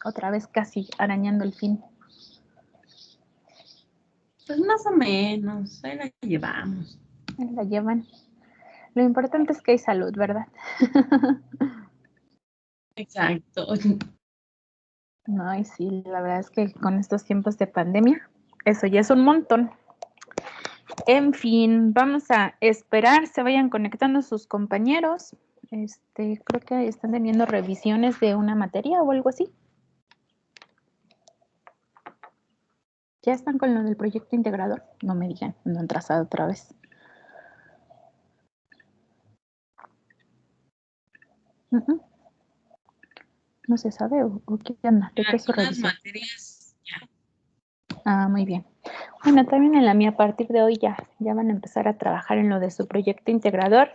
Otra vez casi arañando el fin. Pues más o menos, ahí la llevamos. Ahí la llevan. Lo importante es que hay salud, ¿verdad? Exacto. No, y sí, la verdad es que con estos tiempos de pandemia, eso ya es un montón. En fin, vamos a esperar, se vayan conectando sus compañeros. Creo que están teniendo revisiones de una materia o algo así. ¿Ya están con lo del proyecto integrador? No me digan, no han trazado otra vez. No se sabe o qué anda, ¿de qué es su revisión? Materias, ya. Ah, muy bien. Bueno, también en la mía a partir de hoy ya van a empezar a trabajar en lo de su proyecto integrador,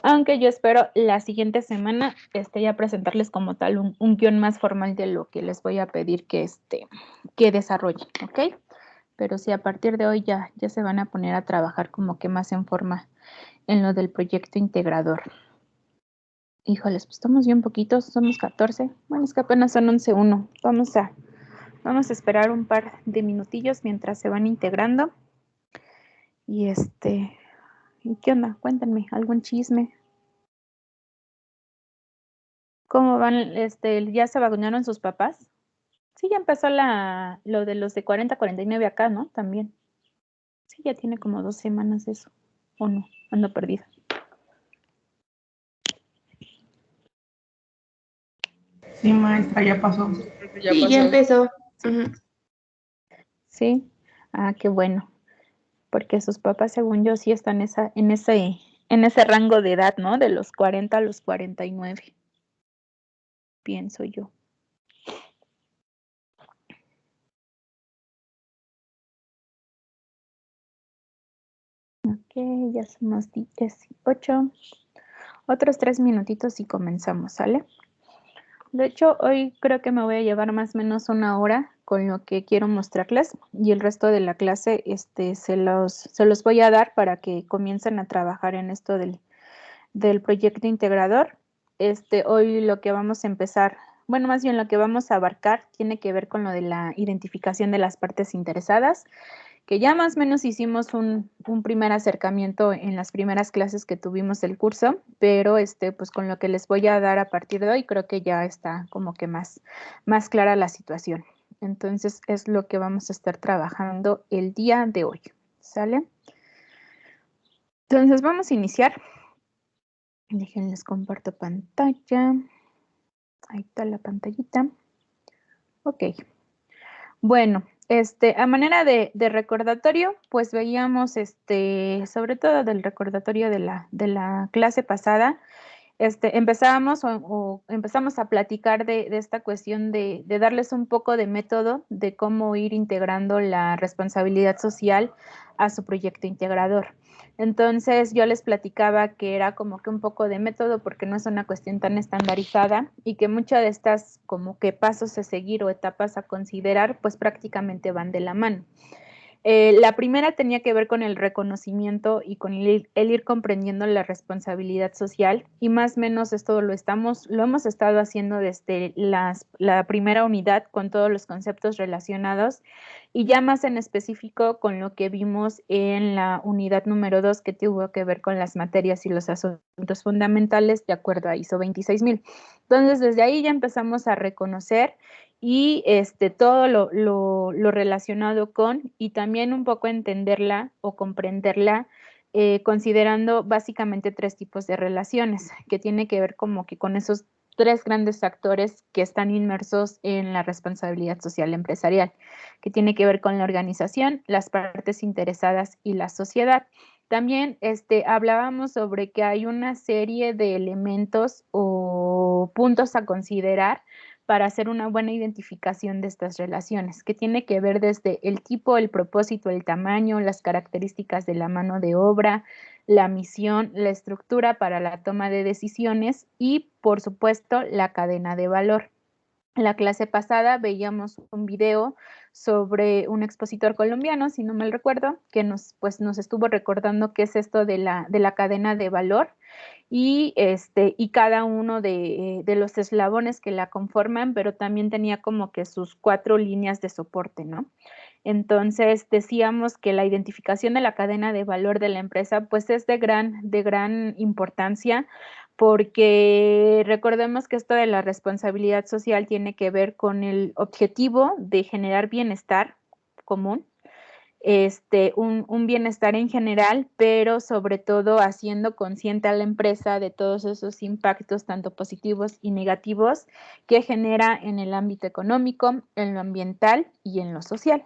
aunque yo espero la siguiente semana ya presentarles como tal un guión más formal de lo que les voy a pedir que desarrollen, ¿ok? Pero sí, a partir de hoy ya se van a poner a trabajar como que más en forma en lo del proyecto integrador. Híjoles, pues estamos bien poquitos, somos 14. Bueno, es que apenas son 11:01. Vamos a esperar un par de minutillos mientras se van integrando. Y ¿y qué onda? Cuéntenme, ¿algún chisme? ¿Cómo van? ¿Ya se vacunaron sus papás? Sí, ya empezó lo de los de 40-49 acá, ¿no? También. Sí, ya tiene como 2 semanas eso. ¿O no? Ando perdida. Sí, maestra, ya pasó. Sí, ya empezó. Sí. Ah, qué bueno. Porque sus papás, según yo, sí están en ese rango de edad, ¿no? De los 40 a los 49. Pienso yo. Ok, ya somos 18. Otros 3 minutitos y comenzamos, ¿sale? De hecho, hoy creo que me voy a llevar más o menos 1 hora con lo que quiero mostrarles y el resto de la clase se los voy a dar para que comiencen a trabajar en esto del proyecto integrador. Hoy lo que vamos a empezar, bueno, más bien lo que vamos a abarcar tiene que ver con lo de la identificación de las partes interesadas, que ya más o menos hicimos un primer acercamiento en las primeras clases que tuvimos del curso, pero pues con lo que les voy a dar a partir de hoy, creo que ya está como que más clara la situación. Entonces es lo que vamos a estar trabajando el día de hoy, ¿sale? Entonces vamos a iniciar. Déjenles comparto pantalla. Ahí está la pantallita. Ok. Bueno, a manera de recordatorio, pues veíamos, sobre todo del recordatorio de la clase pasada, empezamos a platicar de esta cuestión de darles un poco de método de cómo ir integrando la responsabilidad social a su proyecto integrador. Entonces yo les platicaba que era como que un poco de método porque no es una cuestión tan estandarizada y que muchas de estas como que pasos a seguir o etapas a considerar pues prácticamente van de la mano. La primera tenía que ver con el reconocimiento y con el ir comprendiendo la responsabilidad social y más o menos esto lo hemos estado haciendo desde la primera unidad con todos los conceptos relacionados y ya más en específico con lo que vimos en la unidad número 2 que tuvo que ver con las materias y los asuntos fundamentales de acuerdo a ISO 26000. Entonces desde ahí ya empezamos a reconocer y todo lo relacionado con y también un poco entenderla o comprenderla considerando básicamente 3 tipos de relaciones que tiene que ver como que con esos 3 grandes factores que están inmersos en la responsabilidad social empresarial, que tiene que ver con la organización, las partes interesadas y la sociedad. También hablábamos sobre que hay una serie de elementos o puntos a considerar para hacer una buena identificación de estas relaciones, que tiene que ver desde el tipo, el propósito, el tamaño, las características de la mano de obra, la misión, la estructura para la toma de decisiones y, por supuesto, la cadena de valor. la clase pasada veíamos un video sobre un expositor colombiano, si no mal recuerdo, que nos estuvo recordando qué es esto de la cadena de valor y cada uno de los eslabones que la conforman, pero también tenía como que sus 4 líneas de soporte, ¿no? Entonces, decíamos que la identificación de la cadena de valor de la empresa, pues, es de gran importancia, porque recordemos que esto de la responsabilidad social tiene que ver con el objetivo de generar bienestar común, un bienestar en general, pero sobre todo haciendo consciente a la empresa de todos esos impactos, tanto positivos y negativos, que genera en el ámbito económico, en lo ambiental y en lo social.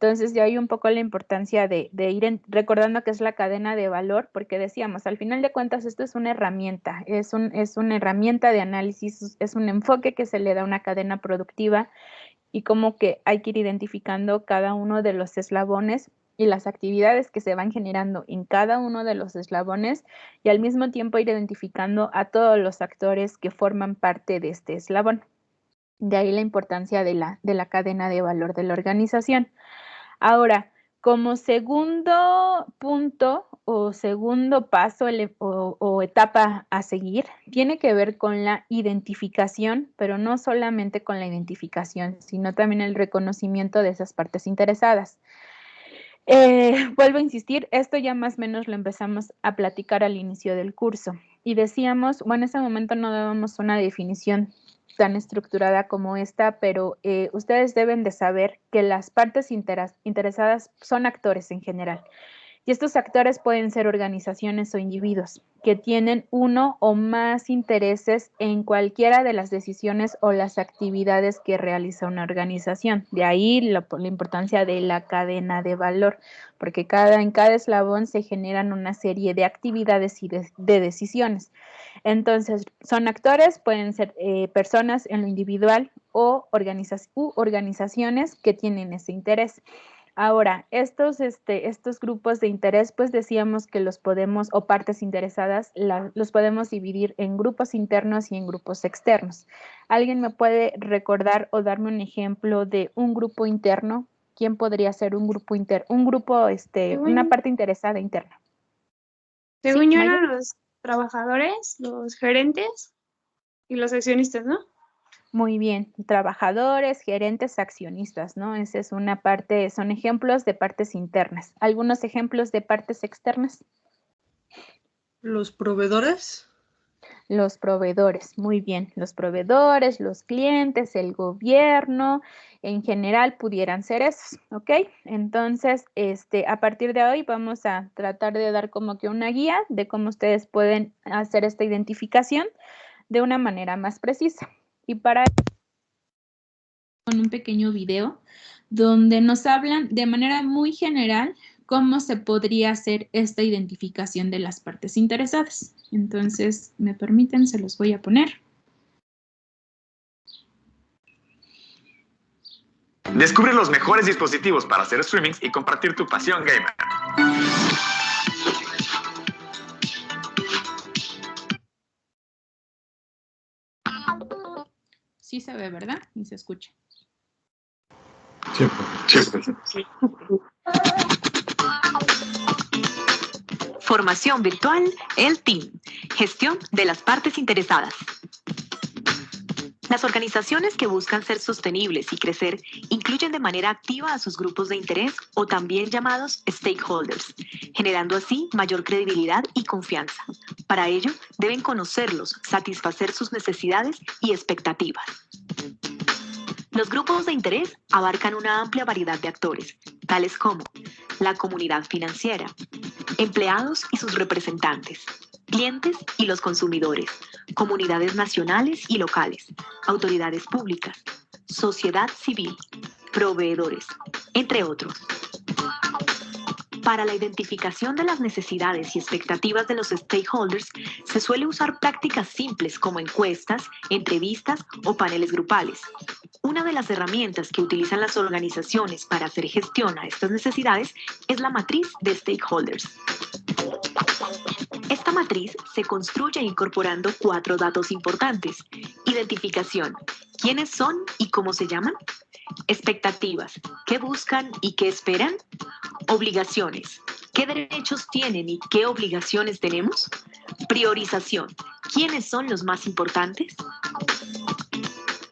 Entonces, ya hay un poco la importancia de ir recordando que es la cadena de valor, porque decíamos, al final de cuentas, esto es una herramienta, es una herramienta de análisis, es un enfoque que se le da a una cadena productiva y como que hay que ir identificando cada uno de los eslabones y las actividades que se van generando en cada uno de los eslabones y al mismo tiempo ir identificando a todos los actores que forman parte de este eslabón. De ahí la importancia de la cadena de valor de la organización. Ahora, como segundo punto o segundo paso o etapa a seguir, tiene que ver con la identificación, pero no solamente con la identificación, sino también el reconocimiento de esas partes interesadas. Vuelvo a insistir, esto ya más o menos lo empezamos a platicar al inicio del curso y decíamos, bueno, en ese momento no dábamos una definición tan estructurada como esta, pero ustedes deben de saber que las partes interesadas son actores en general. Y estos actores pueden ser organizaciones o individuos que tienen uno o más intereses en cualquiera de las decisiones o las actividades que realiza una organización. De ahí la importancia de la cadena de valor, porque en cada eslabón se generan una serie de actividades y de decisiones. Entonces, son actores, pueden ser personas en lo individual o organizaciones que tienen ese interés. Ahora, estos grupos de interés, pues decíamos que los podemos, o partes interesadas, los podemos dividir en grupos internos y en grupos externos. ¿Alguien me puede recordar o darme un ejemplo de un grupo interno? ¿Quién podría ser un grupo interno? Una parte interesada interna. Según ¿Sí, yo Maya? eran los trabajadores, los gerentes y los accionistas, ¿no? Muy bien, trabajadores, gerentes, accionistas, ¿no? Esa es una parte, son ejemplos de partes internas. ¿Algunos ejemplos de partes externas? Los proveedores. Los proveedores, muy bien. Los proveedores, los clientes, el gobierno, en general pudieran ser esos, ¿ok? Entonces, a partir de hoy vamos a tratar de dar como que una guía de cómo ustedes pueden hacer esta identificación de una manera más precisa. Y para con un pequeño video donde nos hablan de manera muy general cómo se podría hacer esta identificación de las partes interesadas. Entonces, me permiten, se los voy a poner. Descubre los mejores dispositivos para hacer streamings y compartir tu pasión gamer. Sí se ve, ¿verdad? Y se escucha. Sí. Formación virtual, el team. Gestión de las partes interesadas. Las organizaciones que buscan ser sostenibles y crecer incluyen de manera activa a sus grupos de interés o también llamados stakeholders, generando así mayor credibilidad y confianza. Para ello, deben conocerlos, satisfacer sus necesidades y expectativas. Los grupos de interés abarcan una amplia variedad de actores, tales como la comunidad financiera, empleados y sus representantes, clientes y los consumidores, comunidades nacionales y locales, autoridades públicas, sociedad civil, proveedores, entre otros. Para la identificación de las necesidades y expectativas de los stakeholders, se suele usar prácticas simples como encuestas, entrevistas o paneles grupales. Una de las herramientas que utilizan las organizaciones para hacer gestión a estas necesidades es la matriz de stakeholders. Esta matriz se construye incorporando 4 datos importantes: identificación, ¿Quiénes son y cómo se llaman? Expectativas. ¿Qué buscan y qué esperan? Obligaciones. ¿Qué derechos tienen y qué obligaciones tenemos? Priorización. ¿Quiénes son los más importantes?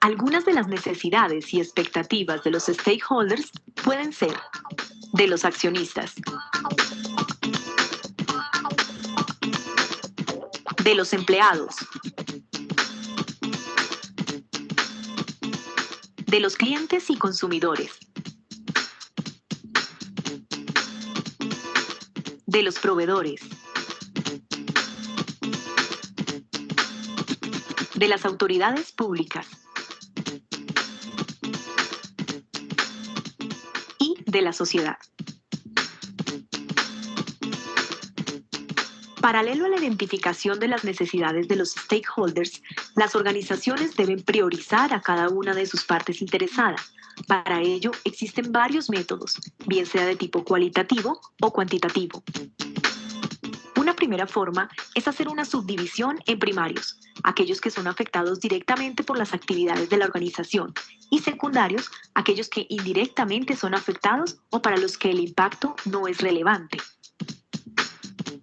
Algunas de las necesidades y expectativas de los stakeholders pueden ser de los accionistas, de los empleados, de los clientes y consumidores, de los proveedores, de las autoridades públicas y de la sociedad. Paralelo a la identificación de las necesidades de los stakeholders, las organizaciones deben priorizar a cada una de sus partes interesadas. Para ello, existen varios métodos, bien sea de tipo cualitativo o cuantitativo. Una primera forma es hacer una subdivisión en primarios, aquellos que son afectados directamente por las actividades de la organización, y secundarios, aquellos que indirectamente son afectados o para los que el impacto no es relevante.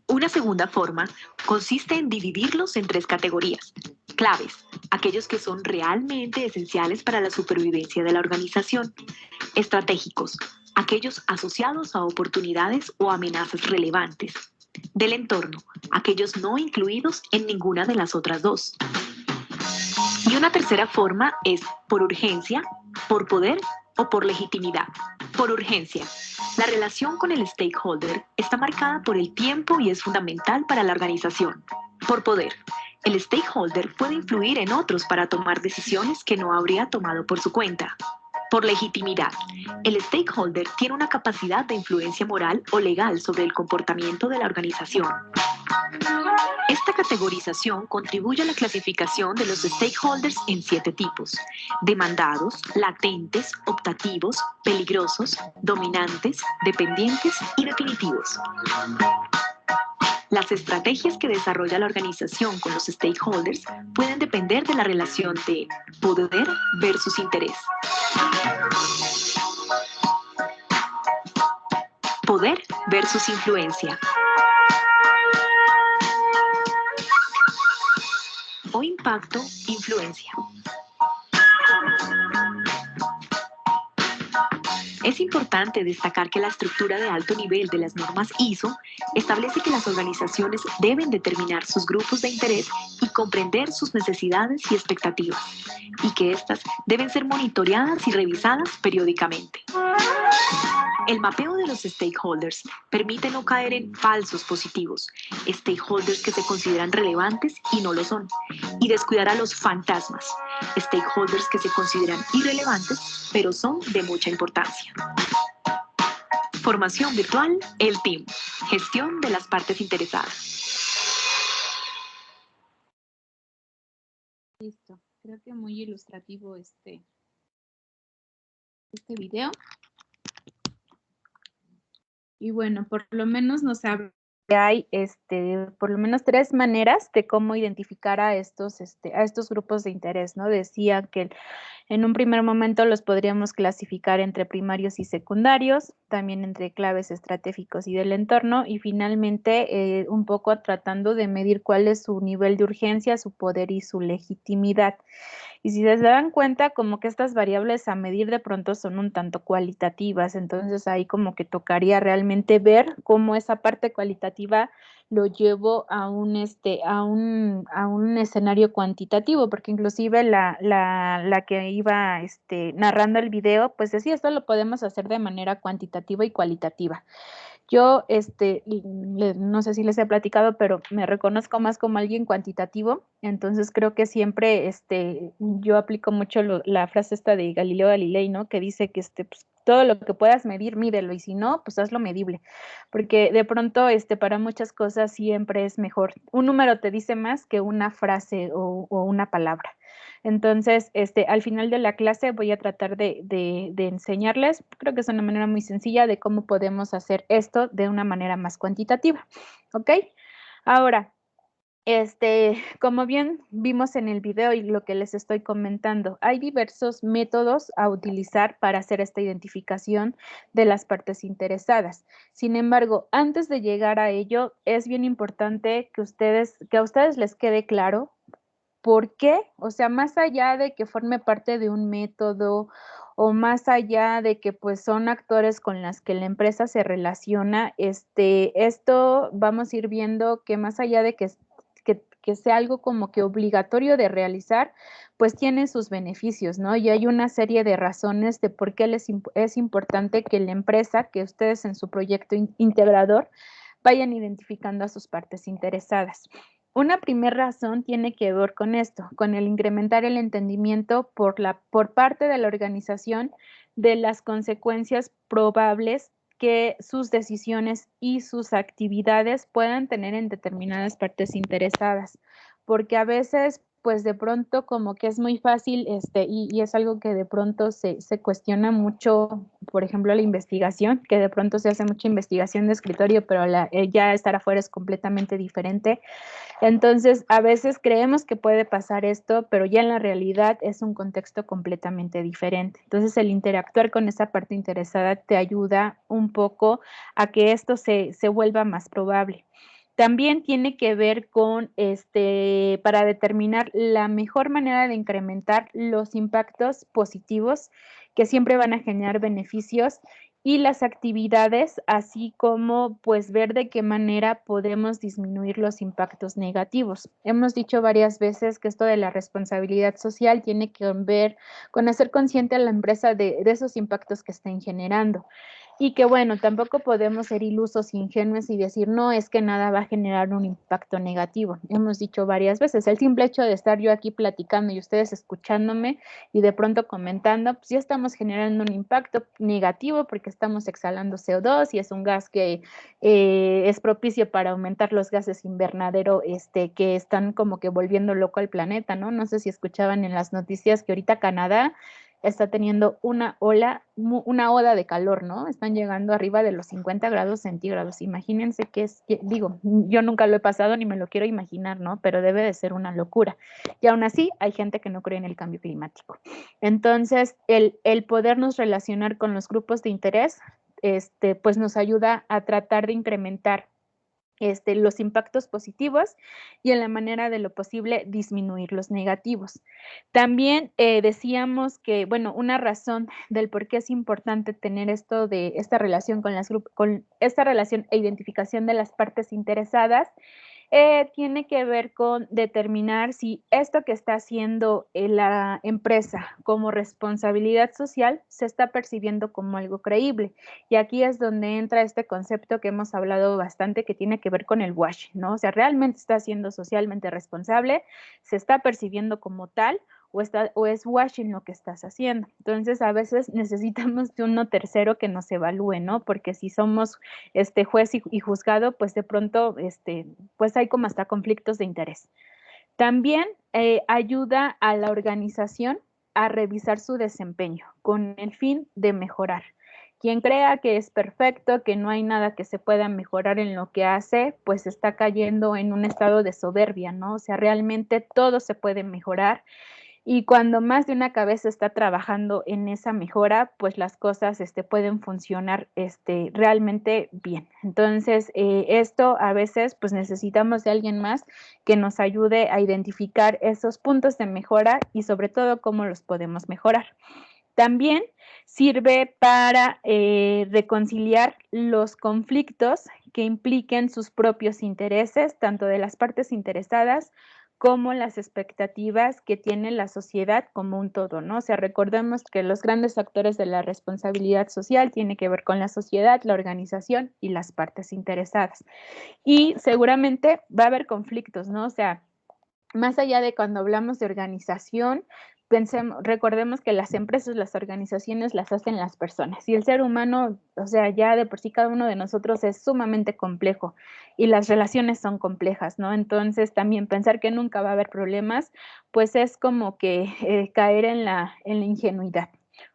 Una segunda forma consiste en dividirlos en 3 categorías. Claves, aquellos que son realmente esenciales para la supervivencia de la organización. Estratégicos, aquellos asociados a oportunidades o amenazas relevantes. Del entorno, aquellos no incluidos en ninguna de las otras 2. Y una tercera forma es por urgencia, por poder o por legitimidad. Por urgencia. La relación con el stakeholder está marcada por el tiempo y es fundamental para la organización. Por poder. El stakeholder puede influir en otros para tomar decisiones que no habría tomado por su cuenta. Por legitimidad. El stakeholder tiene una capacidad de influencia moral o legal sobre el comportamiento de la organización. Esta categorización contribuye a la clasificación de los stakeholders en 7 tipos: demandados, latentes, optativos, peligrosos, dominantes, dependientes y definitivos. Las estrategias que desarrolla la organización con los stakeholders pueden depender de la relación de poder versus interés. Poder versus influencia. O impacto, influencia. Es importante destacar que la estructura de alto nivel de las normas ISO establece que las organizaciones deben determinar sus grupos de interés y comprender sus necesidades y expectativas, y que éstas deben ser monitoreadas y revisadas periódicamente. El mapeo de los stakeholders permite no caer en falsos positivos, stakeholders que se consideran relevantes y no lo son, y descuidar a los fantasmas, stakeholders que se consideran irrelevantes pero son de mucha importancia. Formación virtual, el team, gestión de las partes interesadas. Listo, creo que muy ilustrativo este video. Y bueno, por lo menos nos habla que hay por lo menos 3 maneras de cómo identificar a estos grupos de interés, ¿no? Decía que en un primer momento los podríamos clasificar entre primarios y secundarios, también entre claves estratégicos y del entorno, y finalmente un poco tratando de medir cuál es su nivel de urgencia, su poder y su legitimidad. Y si se dan cuenta, como que estas variables a medir de pronto son un tanto cualitativas, entonces ahí como que tocaría realmente ver cómo esa parte cualitativa lo llevo a un escenario cuantitativo, porque inclusive la que iba narrando el video, pues decía, esto lo podemos hacer de manera cuantitativa y cualitativa. Yo, no sé si les he platicado, pero me reconozco más como alguien cuantitativo, entonces creo que siempre, yo aplico mucho la frase esta de Galileo Galilei, ¿no? Que dice que, pues, todo lo que puedas medir, mídelo, y si no, pues hazlo medible, porque de pronto, para muchas cosas siempre es mejor. Un número te dice más que una frase o una palabra. Entonces, al final de la clase voy a tratar de enseñarles, creo que es una manera muy sencilla de cómo podemos hacer esto de una manera más cuantitativa, ¿ok? Ahora, Como bien vimos en el video y lo que les estoy comentando, hay diversos métodos a utilizar para hacer esta identificación de las partes interesadas. Sin embargo, antes de llegar a ello, es bien importante que a ustedes les quede claro por qué, o sea, más allá de que forme parte de un método o más allá de que pues son actores con las que la empresa se relaciona, esto vamos a ir viendo que más allá de que sea algo como que obligatorio de realizar, pues tiene sus beneficios, ¿no? Y hay una serie de razones de por qué es importante que la empresa, que ustedes en su proyecto integrador, vayan identificando a sus partes interesadas. Una primera razón tiene que ver con esto, con el incrementar el entendimiento por parte de la organización de las consecuencias probables que sus decisiones y sus actividades puedan tener en determinadas partes interesadas, porque a veces pues de pronto como que es muy fácil, y es algo que de pronto se cuestiona mucho, por ejemplo, la investigación, que de pronto se hace mucha investigación de escritorio, pero ya estar afuera es completamente diferente. Entonces, a veces creemos que puede pasar esto, pero ya en la realidad es un contexto completamente diferente. Entonces, el interactuar con esa parte interesada te ayuda un poco a que esto se vuelva más probable. También tiene que ver con, para determinar la mejor manera de incrementar los impactos positivos que siempre van a generar beneficios y las actividades, así como pues ver de qué manera podemos disminuir los impactos negativos. Hemos dicho varias veces que esto de la responsabilidad social tiene que ver con hacer consciente a la empresa de esos impactos que estén generando. Y que bueno, tampoco podemos ser ilusos, ingenuos y decir, no, es que nada va a generar un impacto negativo. Hemos dicho varias veces, el simple hecho de estar yo aquí platicando y ustedes escuchándome y de pronto comentando, pues ya estamos generando un impacto negativo porque estamos exhalando CO2 y es un gas que es propicio para aumentar los gases invernadero que están como que volviendo loco al planeta, ¿no? No sé si escuchaban en las noticias que ahorita Canadá está teniendo una ola de calor, ¿no? Están llegando arriba de los 50 grados centígrados. Imagínense digo, yo nunca lo he pasado ni me lo quiero imaginar, ¿no? Pero debe de ser una locura. Y aún así hay gente que no cree en el cambio climático. Entonces, el podernos relacionar con los grupos de interés, pues nos ayuda a tratar de incrementar los impactos positivos y en la manera de lo posible disminuir los negativos. También decíamos que, bueno, una razón del por qué es importante tener esta relación con esta relación e identificación de las partes interesadas tiene que ver con determinar si esto que está haciendo la empresa como responsabilidad social se está percibiendo como algo creíble. Y aquí es donde entra este concepto que hemos hablado bastante que tiene que ver con el washing, ¿no? O sea, ¿realmente está siendo socialmente responsable? ¿Se está percibiendo como tal? O es washing lo que estás haciendo. Entonces, a veces necesitamos de uno tercero que nos evalúe, ¿no? Porque si somos juez y juzgado, pues de pronto, pues hay como hasta conflictos de interés. También ayuda a la organización a revisar su desempeño con el fin de mejorar. Quien crea que es perfecto, que no hay nada que se pueda mejorar en lo que hace, pues está cayendo en un estado de soberbia, ¿no? O sea, realmente todo se puede mejorar. Y cuando más de una cabeza está trabajando en esa mejora, pues las cosas pueden funcionar realmente bien. Entonces, esto a veces pues necesitamos de alguien más que nos ayude a identificar esos puntos de mejora y sobre todo cómo los podemos mejorar. También sirve para reconciliar los conflictos que impliquen sus propios intereses, tanto de las partes interesadas como las expectativas que tiene la sociedad como un todo, ¿no? O sea, recordemos que los grandes actores de la responsabilidad social tienen que ver con la sociedad, la organización y las partes interesadas. Y seguramente va a haber conflictos, ¿no? O sea, más allá de cuando hablamos de organización, recordemos que las empresas, las organizaciones las hacen las personas y el ser humano, o sea, ya de por sí cada uno de nosotros es sumamente complejo y las relaciones son complejas, ¿no? Entonces también pensar que nunca va a haber problemas, pues es como que caer en la ingenuidad,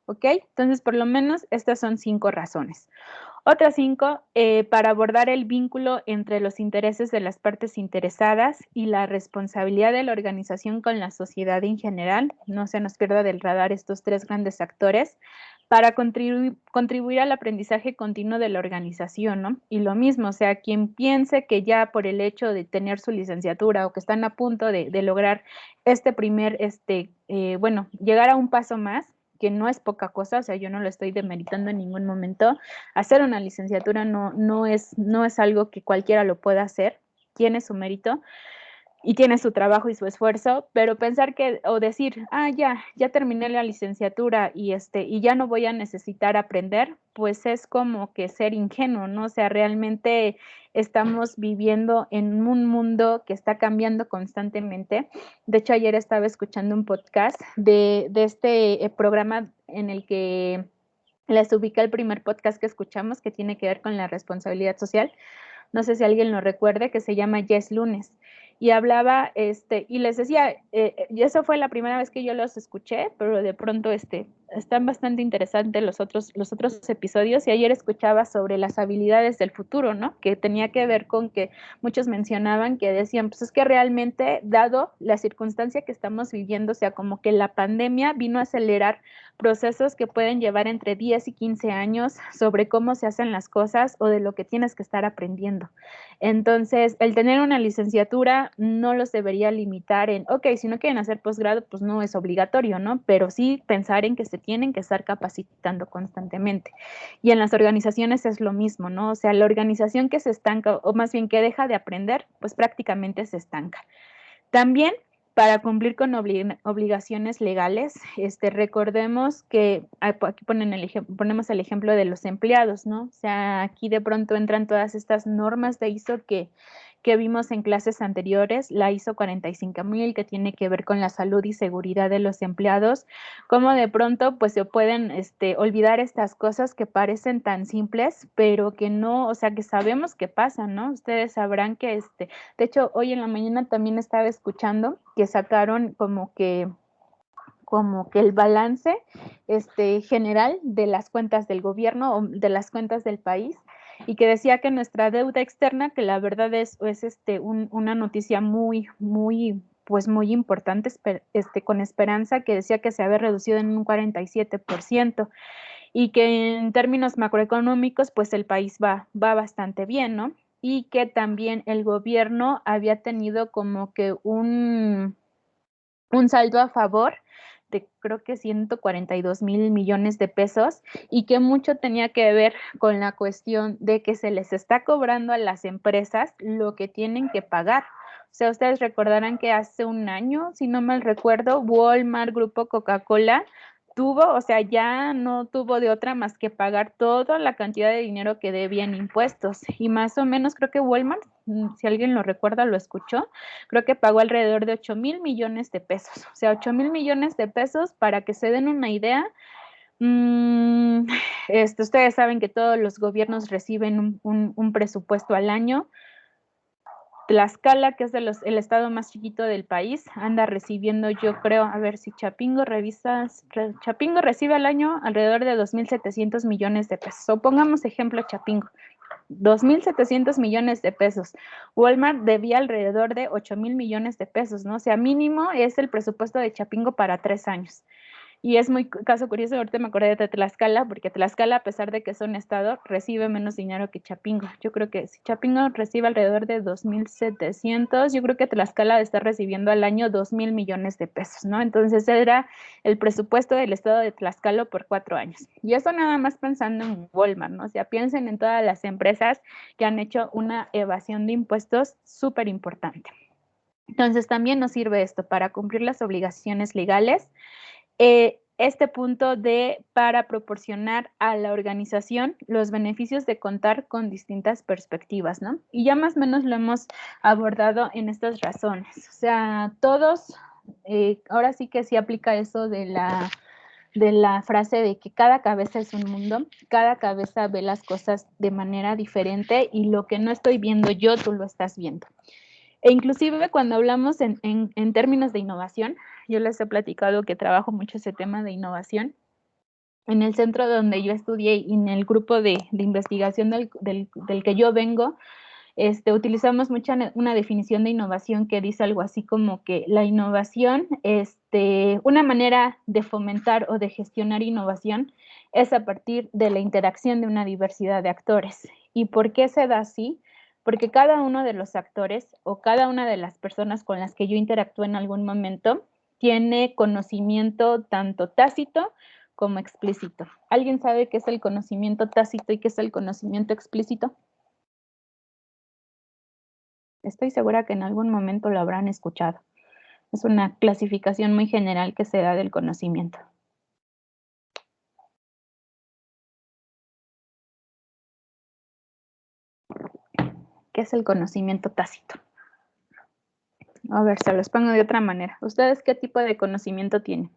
¿ok? Entonces por lo menos estas son 5 razones. Otras 5, para abordar el vínculo entre los intereses de las partes interesadas y la responsabilidad de la organización con la sociedad en general. No se nos pierda del radar estos 3 grandes actores para contribuir al aprendizaje continuo de la organización, ¿no? Y lo mismo, o sea, quien piense que ya por el hecho de tener su licenciatura o que están a punto de lograr este primer, llegar a un paso más, que no es poca cosa, o sea, yo no lo estoy demeritando en ningún momento. Hacer una licenciatura no es algo que cualquiera lo pueda hacer, tiene su mérito y tiene su trabajo y su esfuerzo, pero pensar que, o decir, ya terminé la licenciatura y ya no voy a necesitar aprender, pues es como que ser ingenuo, ¿no? O sea, realmente estamos viviendo en un mundo que está cambiando constantemente. De hecho, ayer estaba escuchando un podcast de este programa en el que les ubica el primer podcast que escuchamos, que tiene que ver con la responsabilidad social. No sé si alguien lo recuerde, que se llama Yes Lunes. Y hablaba, y les decía, y eso fue la primera vez que yo los escuché, pero de pronto están bastante interesantes los otros episodios. Y ayer escuchaba sobre las habilidades del futuro, ¿no? Que tenía que ver con que muchos mencionaban que decían, pues es que realmente, dado la circunstancia que estamos viviendo, o sea, como que la pandemia vino a acelerar procesos que pueden llevar entre 10 y 15 años sobre cómo se hacen las cosas o de lo que tienes que estar aprendiendo. Entonces, el tener una licenciatura no los debería limitar en, ok, si no quieren hacer posgrado, pues no es obligatorio, ¿no? Pero sí pensar en que se tienen que estar capacitando constantemente. Y en las organizaciones es lo mismo, ¿no? O sea, la organización que se estanca, o más bien que deja de aprender, pues prácticamente se estanca. También, para cumplir con obligaciones legales, recordemos que aquí ponemos el ejemplo de los empleados, ¿no? O sea, aquí de pronto entran todas estas normas de ISO que vimos en clases anteriores, la ISO 45000, que tiene que ver con la salud y seguridad de los empleados, cómo de pronto pues se pueden olvidar estas cosas que parecen tan simples, pero que no, o sea, que sabemos que pasan, ¿no? Ustedes sabrán que de hecho, hoy en la mañana también estaba escuchando que sacaron como que el balance general de las cuentas del gobierno o de las cuentas del país, y que decía que nuestra deuda externa, que la verdad es una noticia muy importante, con esperanza, que decía que se había reducido en un 47%, y que en términos macroeconómicos, pues el país va bastante bien, ¿no? Y que también el gobierno había tenido como que un saldo a favor de creo que 142,000 millones de pesos, y que mucho tenía que ver con la cuestión de que se les está cobrando a las empresas lo que tienen que pagar. O sea, ustedes recordarán que hace un año, si no mal recuerdo, Walmart, Grupo Coca-Cola, o sea, ya no tuvo de otra más que pagar toda la cantidad de dinero que debía en impuestos. Y más o menos creo que Walmart, si alguien lo recuerda, lo escuchó, creo que pagó alrededor de 8,000 millones de pesos. O sea, 8,000 millones de pesos, para que se den una idea. Ustedes saben que todos los gobiernos reciben un presupuesto al año. Tlaxcala, que es el estado más chiquito del país, anda recibiendo, yo creo, a ver si Chapingo Chapingo recibe al año alrededor de 2,700 millones de pesos. O pongamos ejemplo Chapingo, 2,700 millones de pesos. Walmart debía alrededor de 8,000 millones de pesos, ¿no? O sea, mínimo es el presupuesto de Chapingo para 3 años. Y es muy caso curioso, ahorita me acordé de Tlaxcala, porque Tlaxcala, a pesar de que es un estado, recibe menos dinero que Chapingo. Yo creo que si Chapingo recibe alrededor de 2,700, yo creo que Tlaxcala está recibiendo al año 2,000 millones de pesos, ¿no? Entonces era el presupuesto del estado de Tlaxcala por 4 años. Y eso nada más pensando en Walmart, ¿no? O sea, piensen en todas las empresas que han hecho una evasión de impuestos súper importante. Entonces también nos sirve esto para cumplir las obligaciones legales. Este punto para proporcionar a la organización los beneficios de contar con distintas perspectivas, ¿no? Y ya más o menos lo hemos abordado en estas razones. O sea, todos, ahora sí que sí aplica eso de la frase de que cada cabeza es un mundo, cada cabeza ve las cosas de manera diferente, y lo que no estoy viendo yo, tú lo estás viendo. E inclusive cuando hablamos en términos de innovación, yo les he platicado que trabajo mucho ese tema de innovación. en el centro donde yo estudié y en el grupo de investigación del que yo vengo, utilizamos mucho una definición de innovación que dice algo así como que la innovación, una manera de fomentar o de gestionar innovación es a partir de la interacción de una diversidad de actores. ¿Y por qué se da así? Porque cada uno de los actores o cada una de las personas con las que yo interactúo en algún momento tiene conocimiento tanto tácito como explícito. ¿Alguien sabe qué es el conocimiento tácito y qué es el conocimiento explícito? Estoy segura que en algún momento lo habrán escuchado. Es una clasificación muy general que se da del conocimiento. ¿Qué es el conocimiento tácito? A ver, se los pongo de otra manera. ¿Ustedes qué tipo de conocimiento tienen?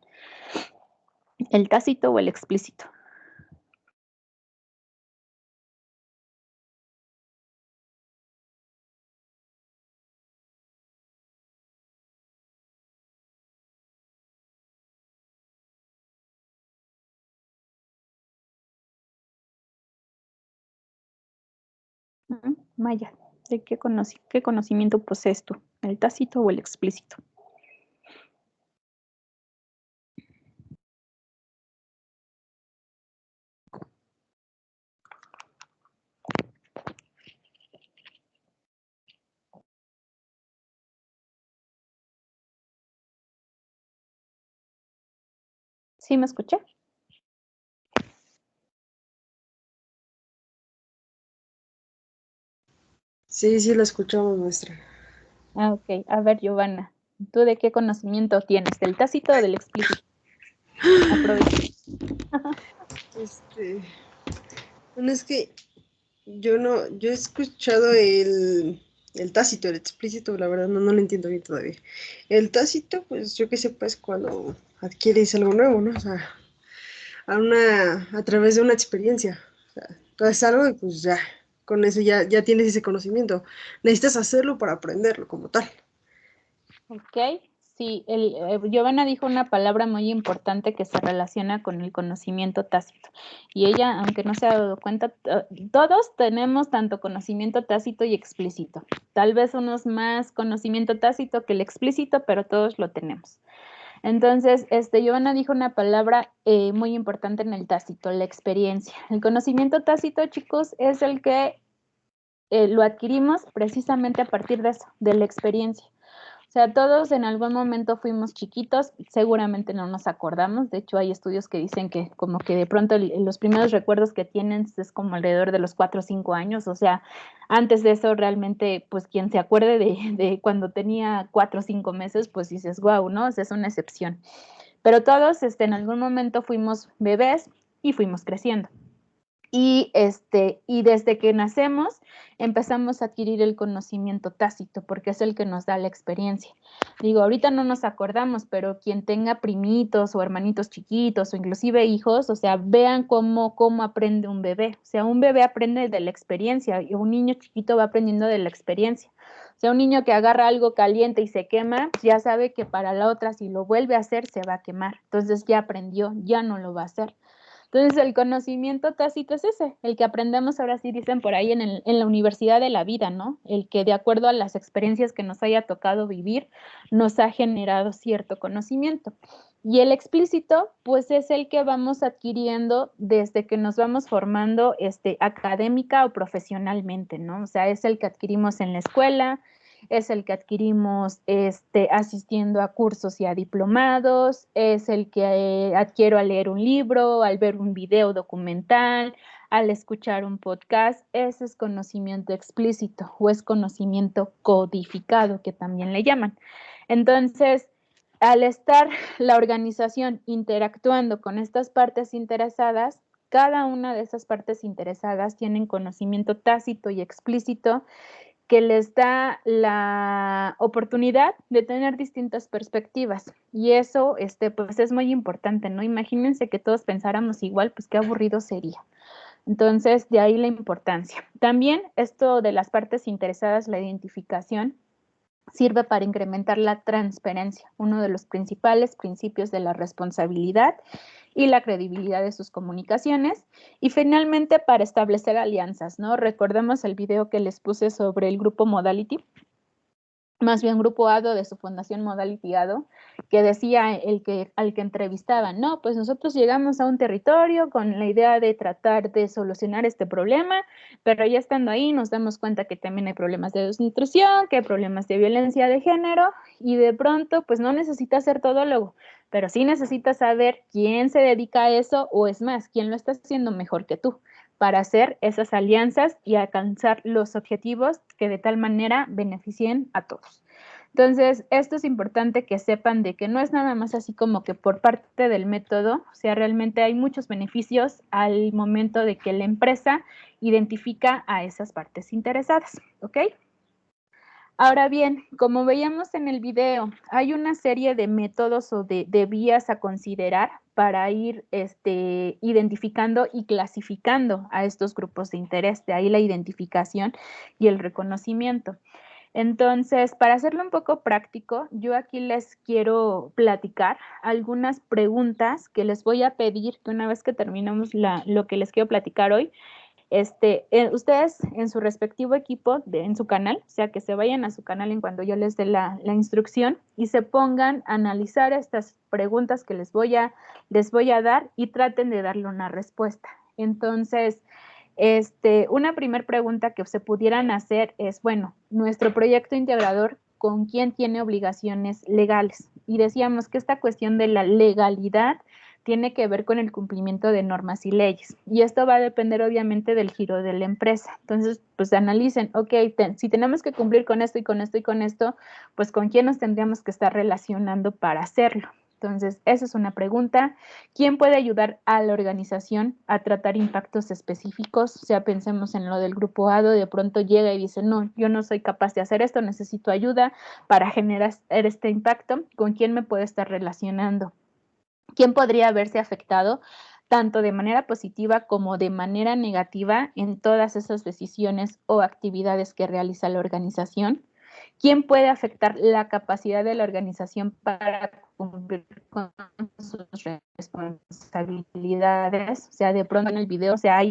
¿El tácito o el explícito? Maya, ¿de qué conocimiento posees tú? ¿El tácito o el explícito? ¿Sí me escuché? Sí, sí, la escuchamos, maestra. Ah, ok. A ver, Giovanna, ¿tú de qué conocimiento tienes? ¿Del tácito o del explícito? Aprovecha. Bueno, es que yo he escuchado el tácito, el explícito, la verdad no lo entiendo bien todavía. El tácito, pues yo que sepa es cuando adquieres algo nuevo, ¿no? O sea, a través de una experiencia. O sea, tú haces algo y pues ya, con eso ya tienes ese conocimiento. Necesitas hacerlo para aprenderlo como tal. Ok, sí, Giovanna dijo una palabra muy importante que se relaciona con el conocimiento tácito. Y ella, aunque no se ha dado cuenta, todos tenemos tanto conocimiento tácito y explícito. Tal vez unos más conocimiento tácito que el explícito, pero todos lo tenemos. Entonces, Giovanna dijo una palabra muy importante en el tácito, la experiencia. El conocimiento tácito, chicos, es el que lo adquirimos precisamente a partir de eso, de la experiencia. O sea, todos en algún momento fuimos chiquitos, seguramente no nos acordamos, de hecho hay estudios que dicen que como que de pronto los primeros recuerdos que tienen es como alrededor de los 4 o 5 años, o sea, antes de eso realmente, pues quien se acuerde de cuando tenía 4 o 5 meses, pues dices, wow, ¿no? O sea, es una excepción. Pero todos en algún momento fuimos bebés y fuimos creciendo. Y desde que nacemos empezamos a adquirir el conocimiento tácito porque es el que nos da la experiencia. Digo, ahorita no nos acordamos, pero quien tenga primitos o hermanitos chiquitos o inclusive hijos, o sea, vean cómo aprende un bebé. O sea, un bebé aprende de la experiencia y un niño chiquito va aprendiendo de la experiencia. O sea, un niño que agarra algo caliente y se quema, ya sabe que para la otra, si lo vuelve a hacer, se va a quemar. Entonces ya aprendió, ya no lo va a hacer. Entonces, el conocimiento tácito es ese, el que aprendemos, ahora sí dicen por ahí en la universidad de la vida, ¿no? El que de acuerdo a las experiencias que nos haya tocado vivir, nos ha generado cierto conocimiento. Y el explícito, pues es el que vamos adquiriendo desde que nos vamos formando académica o profesionalmente, ¿no? O sea, es el que adquirimos en la escuela, es el que adquirimos asistiendo a cursos y a diplomados, es el que adquiero al leer un libro, al ver un video documental, al escuchar un podcast. Ese es conocimiento explícito o es conocimiento codificado, que también le llaman. Entonces, al estar la organización interactuando con estas partes interesadas, cada una de esas partes interesadas tienen conocimiento tácito y explícito que les da la oportunidad de tener distintas perspectivas. Y eso, pues es muy importante, ¿no? Imagínense que todos pensáramos igual, pues qué aburrido sería. Entonces, de ahí la importancia. También esto de las partes interesadas, la identificación, Sirve para incrementar la transparencia, uno de los principales principios de la responsabilidad y la credibilidad de sus comunicaciones. Y finalmente, para establecer alianzas, ¿no? Recordemos el video que les puse sobre el grupo Modality, más bien Grupo ADO de su fundación Modality ADO, que decía al que entrevistaban, no, pues nosotros llegamos a un territorio con la idea de tratar de solucionar este problema, pero ya estando ahí nos damos cuenta que también hay problemas de desnutrición, que hay problemas de violencia de género, y de pronto pues no necesitas ser todólogo, pero sí necesitas saber quién se dedica a eso, o es más, quién lo está haciendo mejor que tú, para hacer esas alianzas y alcanzar los objetivos que de tal manera beneficien a todos. Entonces, esto es importante que sepan de que no es nada más así como que por parte del método, o sea, realmente hay muchos beneficios al momento de que la empresa identifica a esas partes interesadas, ¿ok? Ahora bien, como veíamos en el video, hay una serie de métodos o de vías a considerar para ir identificando y clasificando a estos grupos de interés, de ahí la identificación y el reconocimiento. Entonces, para hacerlo un poco práctico, yo aquí les quiero platicar algunas preguntas que les voy a pedir que una vez que terminemos lo que les quiero platicar hoy, ustedes en su respectivo equipo, en su canal, o sea, que se vayan a su canal en cuando yo les dé la instrucción y se pongan a analizar estas preguntas que les voy a dar y traten de darle una respuesta. Entonces, una primera pregunta que se pudieran hacer es, bueno, nuestro proyecto integrador, ¿con quién tiene obligaciones legales? Y decíamos que esta cuestión de la legalidad tiene que ver con el cumplimiento de normas y leyes. Y esto va a depender obviamente del giro de la empresa. Entonces, pues analicen, ok, si tenemos que cumplir con esto y con esto y con esto, pues con quién nos tendríamos que estar relacionando para hacerlo. Entonces, esa es una pregunta. ¿Quién puede ayudar a la organización a tratar impactos específicos? O sea, pensemos en lo del grupo ADO, de pronto llega y dice, no, yo no soy capaz de hacer esto, necesito ayuda para generar este impacto. ¿Con quién me puedo estar relacionando? ¿Quién podría verse afectado tanto de manera positiva como de manera negativa en todas esas decisiones o actividades que realiza la organización? ¿Quién puede afectar la capacidad de la organización para cumplir con sus responsabilidades? O sea, de pronto en el video, o sea,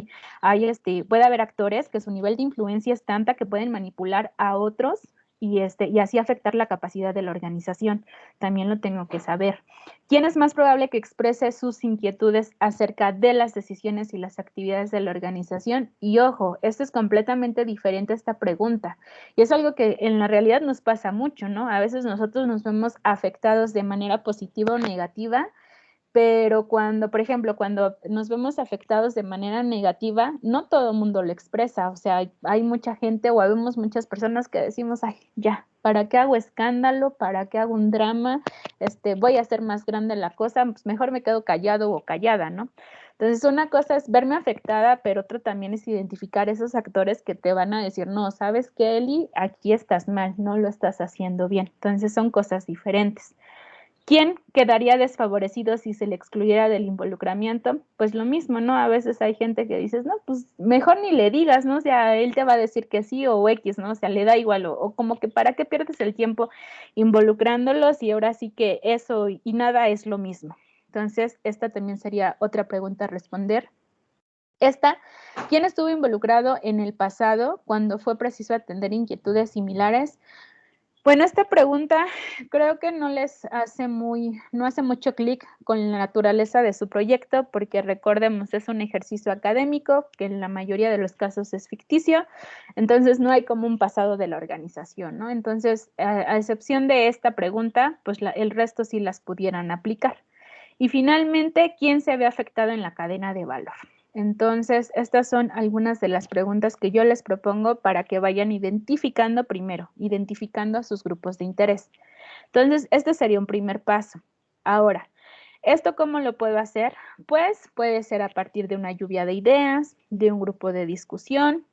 puede haber actores que su nivel de influencia es tanta que pueden manipular a otros y así afectar la capacidad de la organización. También lo tengo que saber. ¿Quién es más probable que exprese sus inquietudes acerca de las decisiones y las actividades de la organización? Y ojo, esto es completamente diferente a esta pregunta. Y es algo que en la realidad nos pasa mucho, ¿no? A veces nosotros nos vemos afectados de manera positiva o negativa, pero cuando, por ejemplo, cuando nos vemos afectados de manera negativa, no todo el mundo lo expresa, o sea, hay mucha gente o habemos muchas personas que decimos, ay, ya, ¿para qué hago escándalo? ¿Para qué hago un drama? Voy a hacer más grande la cosa, pues mejor me quedo callado o callada, ¿no? Entonces, una cosa es verme afectada, pero otra también es identificar esos actores que te van a decir, no, ¿sabes qué, Eli? Aquí estás mal, no lo estás haciendo bien. Entonces, son cosas diferentes. ¿Quién quedaría desfavorecido si se le excluyera del involucramiento? Pues lo mismo, ¿no? A veces hay gente que dices, no, pues mejor ni le digas, ¿no? O sea, él te va a decir que sí o X, ¿no? O sea, le da igual, o como que para qué pierdes el tiempo involucrándolos y ahora sí que eso y nada es lo mismo. Entonces, esta también sería otra pregunta a responder. ¿Quién estuvo involucrado en el pasado cuando fue preciso atender inquietudes similares? Bueno, esta pregunta creo que no hace mucho clic con la naturaleza de su proyecto, porque recordemos, es un ejercicio académico que en la mayoría de los casos es ficticio, entonces no hay como un pasado de la organización, ¿no? Entonces, a excepción de esta pregunta, pues el resto sí las pudieran aplicar. Y finalmente, ¿quién se ve afectado en la cadena de valor? Entonces, estas son algunas de las preguntas que yo les propongo para que vayan identificando a sus grupos de interés. Entonces, este sería un primer paso. Ahora, ¿esto cómo lo puedo hacer? Pues puede ser a partir de una lluvia de ideas, de un grupo de discusión,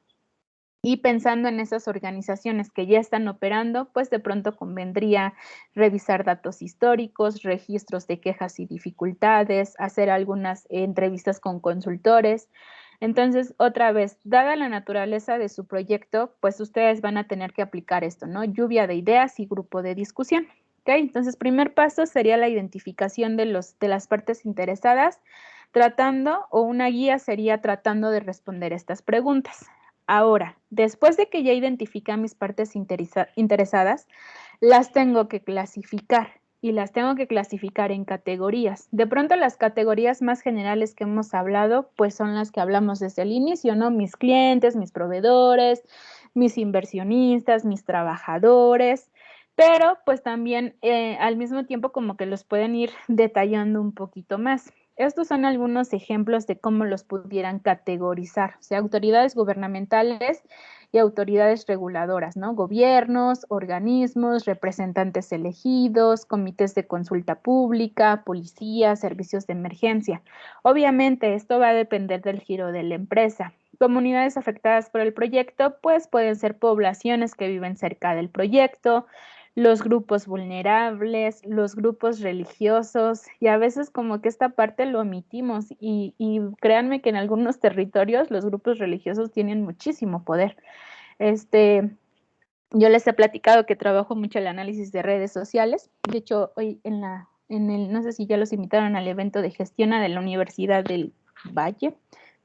y pensando en esas organizaciones que ya están operando, pues de pronto convendría revisar datos históricos, registros de quejas y dificultades, hacer algunas entrevistas con consultores, Entonces, otra vez, dada la naturaleza de su proyecto, pues ustedes van a tener que aplicar esto, ¿no? Lluvia de ideas y grupo de discusión. ¿Ok? Entonces, primer paso sería la identificación de las partes interesadas, o una guía sería tratando de responder estas preguntas. Ahora, después de que ya identifiqué a mis partes interesadas, las tengo que clasificar y las tengo que clasificar en categorías. De pronto las categorías más generales que hemos hablado, pues son las que hablamos desde el inicio, ¿no? Mis clientes, mis proveedores, mis inversionistas, mis trabajadores, pero pues también al mismo tiempo como que los pueden ir detallando un poquito más. Estos son algunos ejemplos de cómo los pudieran categorizar, o sea, autoridades gubernamentales y autoridades reguladoras, ¿no? Gobiernos, organismos, representantes elegidos, comités de consulta pública, policía, servicios de emergencia. Obviamente, esto va a depender del giro de la empresa. Comunidades afectadas por el proyecto, pues pueden ser poblaciones que viven cerca del proyecto, los grupos vulnerables, los grupos religiosos, y a veces como que esta parte lo omitimos y créanme que en algunos territorios los grupos religiosos tienen muchísimo poder. Yo les he platicado que trabajo mucho el análisis de redes sociales. De hecho, hoy no sé si ya los invitaron al evento de Gestiona de la Universidad del Valle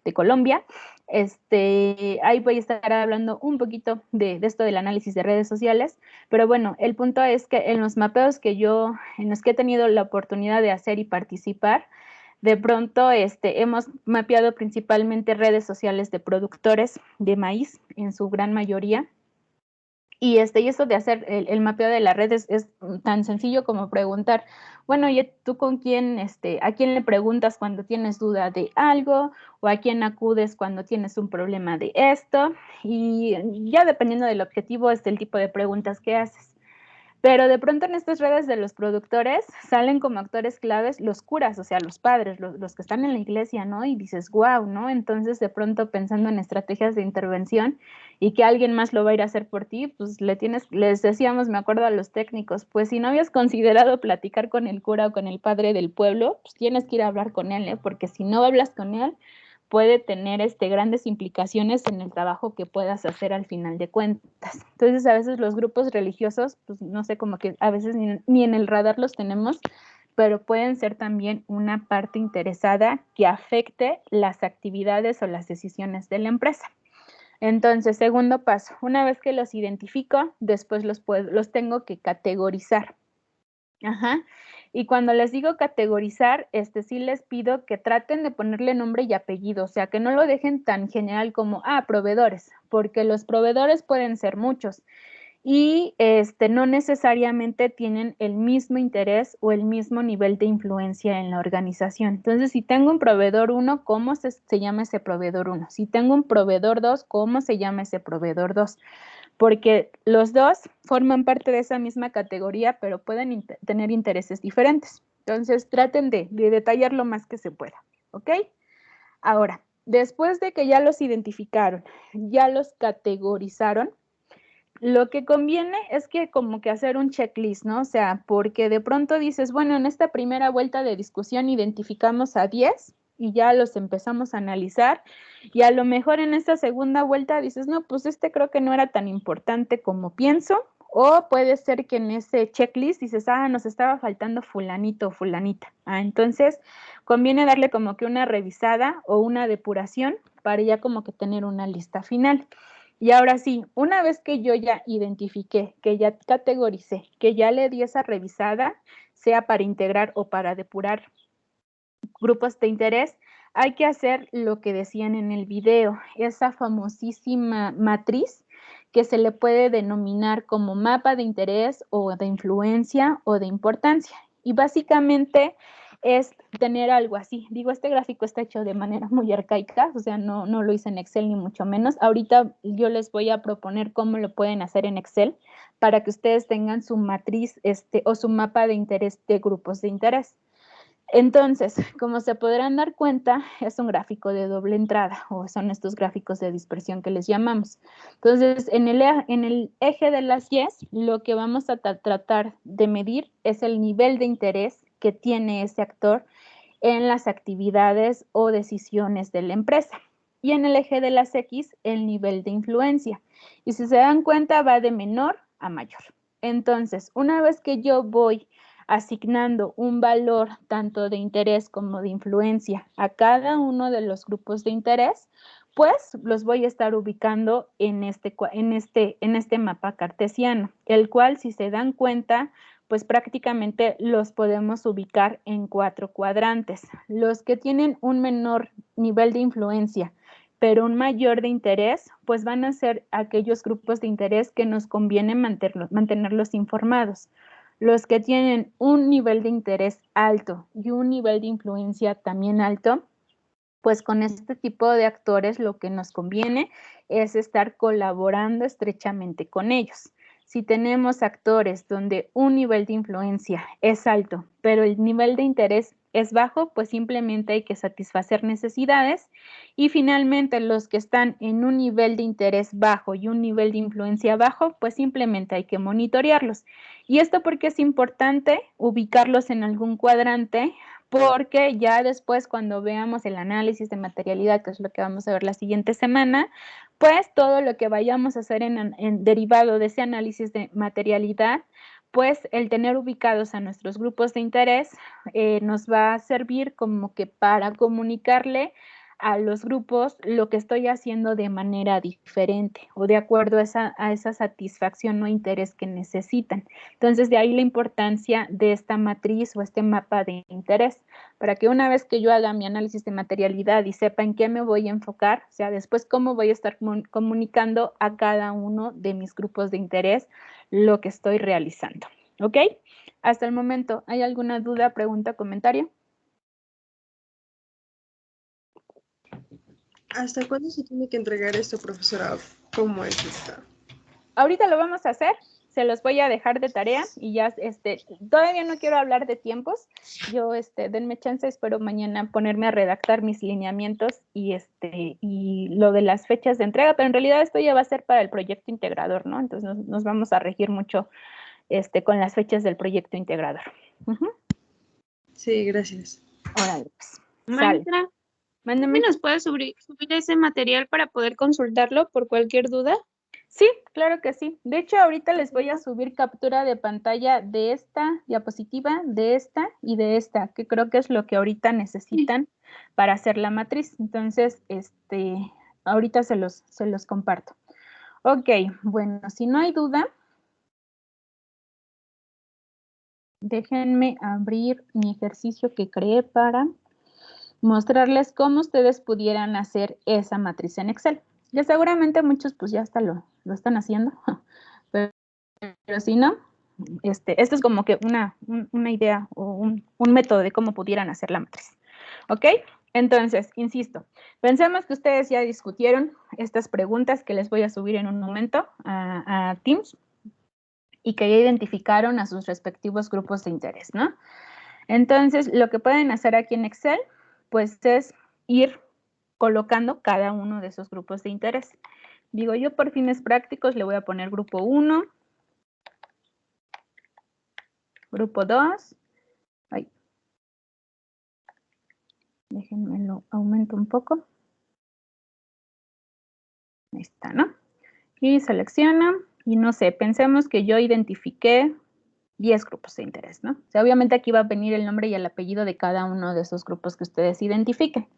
de Colombia. Ahí voy a estar hablando un poquito de esto del análisis de redes sociales, pero bueno, el punto es que en los mapeos en los que he tenido la oportunidad de hacer y participar, de pronto hemos mapeado principalmente redes sociales de productores de maíz, en su gran mayoría. Y esto de hacer el mapeo de las redes es tan sencillo como preguntar, bueno, ¿y tú con quién, a quién le preguntas cuando tienes duda de algo o a quién acudes cuando tienes un problema de esto? Y ya dependiendo del objetivo es el tipo de preguntas que haces. Pero de pronto en estas redes de los productores salen como actores claves los curas, o sea, los padres, los que están en la iglesia, ¿no? Y dices, wow, ¿no? Entonces de pronto pensando en estrategias de intervención y que alguien más lo va a ir a hacer por ti, pues les decíamos, me acuerdo a los técnicos, pues si no habías considerado platicar con el cura o con el padre del pueblo, pues tienes que ir a hablar con él, ¿eh? Porque si no hablas con él, puede tener grandes implicaciones en el trabajo que puedas hacer al final de cuentas. Entonces, a veces los grupos religiosos, pues no sé, como que a veces ni en el radar los tenemos, pero pueden ser también una parte interesada que afecte las actividades o las decisiones de la empresa. Entonces, segundo paso, una vez que los identifico, después los tengo que categorizar. Ajá. Y cuando les digo categorizar, sí les pido que traten de ponerle nombre y apellido, o sea, que no lo dejen tan general como, proveedores, porque los proveedores pueden ser muchos y no necesariamente tienen el mismo interés o el mismo nivel de influencia en la organización. Entonces, si tengo un proveedor 1, ¿cómo se llama ese proveedor 1? Si tengo un proveedor 2, ¿cómo se llama ese proveedor 2? Porque los dos forman parte de esa misma categoría, pero pueden tener intereses diferentes. Entonces, traten de detallar lo más que se pueda, ¿ok? Ahora, después de que ya los identificaron, ya los categorizaron, lo que conviene es que como que hacer un checklist, ¿no? O sea, porque de pronto dices, bueno, en esta primera vuelta de discusión identificamos a 10 y ya los empezamos a analizar y a lo mejor en esta segunda vuelta dices, no, pues creo que no era tan importante como pienso, o puede ser que en ese checklist dices, nos estaba faltando fulanito o fulanita. Entonces conviene darle como que una revisada o una depuración para ya como que tener una lista final. Y ahora sí, una vez que yo ya identifiqué, que ya categoricé, que ya le di esa revisada, sea para integrar o para depurar grupos de interés, hay que hacer lo que decían en el video, esa famosísima matriz que se le puede denominar como mapa de interés o de influencia o de importancia. Y básicamente es tener algo así. Digo, este gráfico está hecho de manera muy arcaica, o sea, no lo hice en Excel ni mucho menos. Ahorita yo les voy a proponer cómo lo pueden hacer en Excel para que ustedes tengan su matriz o su mapa de interés de grupos de interés. Entonces, como se podrán dar cuenta, es un gráfico de doble entrada o son estos gráficos de dispersión que les llamamos. Entonces, en el eje de las Y's, lo que vamos a tratar de medir es el nivel de interés que tiene ese actor en las actividades o decisiones de la empresa. y en el eje de las X el nivel de influencia. Y si se dan cuenta va de menor a mayor. Entonces, una vez que yo voy asignando un valor tanto de interés como de influencia a cada uno de los grupos de interés, pues los voy a estar ubicando en este mapa cartesiano, el cual, si se dan cuenta, pues prácticamente los podemos ubicar en 4 cuadrantes. Los que tienen un menor nivel de influencia, pero un mayor de interés, pues van a ser aquellos grupos de interés que nos conviene mantenerlos informados. Los que tienen un nivel de interés alto y un nivel de influencia también alto, pues con este tipo de actores lo que nos conviene es estar colaborando estrechamente con ellos. Si tenemos actores donde un nivel de influencia es alto, pero el nivel de interés es bajo, pues simplemente hay que satisfacer necesidades. Y finalmente los que están en un nivel de interés bajo y un nivel de influencia bajo, pues simplemente hay que monitorearlos. Y esto porque es importante ubicarlos en algún cuadrante, porque ya después cuando veamos el análisis de materialidad, que es lo que vamos a ver la siguiente semana, pues todo lo que vayamos a hacer en derivado de ese análisis de materialidad, pues el tener ubicados a nuestros grupos de interés nos va a servir como que para comunicarle a los grupos lo que estoy haciendo de manera diferente o de acuerdo a esa satisfacción o interés que necesitan. Entonces, de ahí la importancia de esta matriz o este mapa de interés, para que una vez que yo haga mi análisis de materialidad y sepa en qué me voy a enfocar, o sea, después cómo voy a estar comunicando a cada uno de mis grupos de interés lo que estoy realizando. ¿Ok? Hasta el momento, ¿hay alguna duda, pregunta, comentario? ¿Hasta cuándo se tiene que entregar esto, profesora? ¿Cómo es esto? Ahorita lo vamos a hacer, se los voy a dejar de tarea y ya, todavía no quiero hablar de tiempos, yo, denme chance, espero mañana ponerme a redactar mis lineamientos y lo de las fechas de entrega, pero en realidad esto ya va a ser para el proyecto integrador, ¿no? Entonces nos vamos a regir mucho, con las fechas del proyecto integrador. Sí, gracias. Órale, pues. Sale. Maestra, Mándeme. ¿nos puede subir ese material para poder consultarlo por cualquier duda? Sí, claro que sí. De hecho, ahorita les voy a subir captura de pantalla de esta diapositiva, de esta y de esta, que creo que es lo que ahorita necesitan para hacer la matriz. Entonces, ahorita se los comparto. Ok, bueno, si no hay duda, déjenme abrir mi ejercicio que creé para mostrarles cómo ustedes pudieran hacer esa matriz en Excel. Ya seguramente muchos pues ya hasta lo están haciendo, pero si no, esto es como que una idea o un método de cómo pudieran hacer la matriz. ¿Ok? Entonces, insisto, pensemos que ustedes ya discutieron estas preguntas que les voy a subir en un momento a Teams y que ya identificaron a sus respectivos grupos de interés, ¿no? Entonces, lo que pueden hacer aquí en Excel, pues es ir colocando cada uno de esos grupos de interés. Digo, yo por fines prácticos le voy a poner grupo 1, grupo 2, ay, déjenme lo aumento un poco. Ahí está, ¿no? Y selecciono, y no sé, pensemos que yo identifiqué 10 grupos de interés, ¿no? O sea, obviamente aquí va a venir el nombre y el apellido de cada uno de esos grupos que ustedes identifiquen.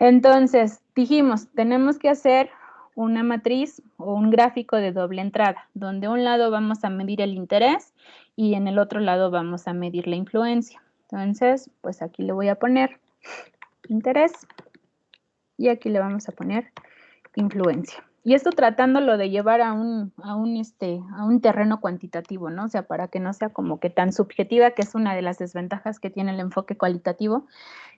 Entonces, dijimos, tenemos que hacer una matriz o un gráfico de doble entrada, donde un lado vamos a medir el interés y en el otro lado vamos a medir la influencia. Entonces, pues aquí le voy a poner interés y aquí le vamos a poner influencia. Y esto tratándolo de llevar a un terreno cuantitativo, ¿no? O sea, para que no sea como que tan subjetiva, que es una de las desventajas que tiene el enfoque cualitativo,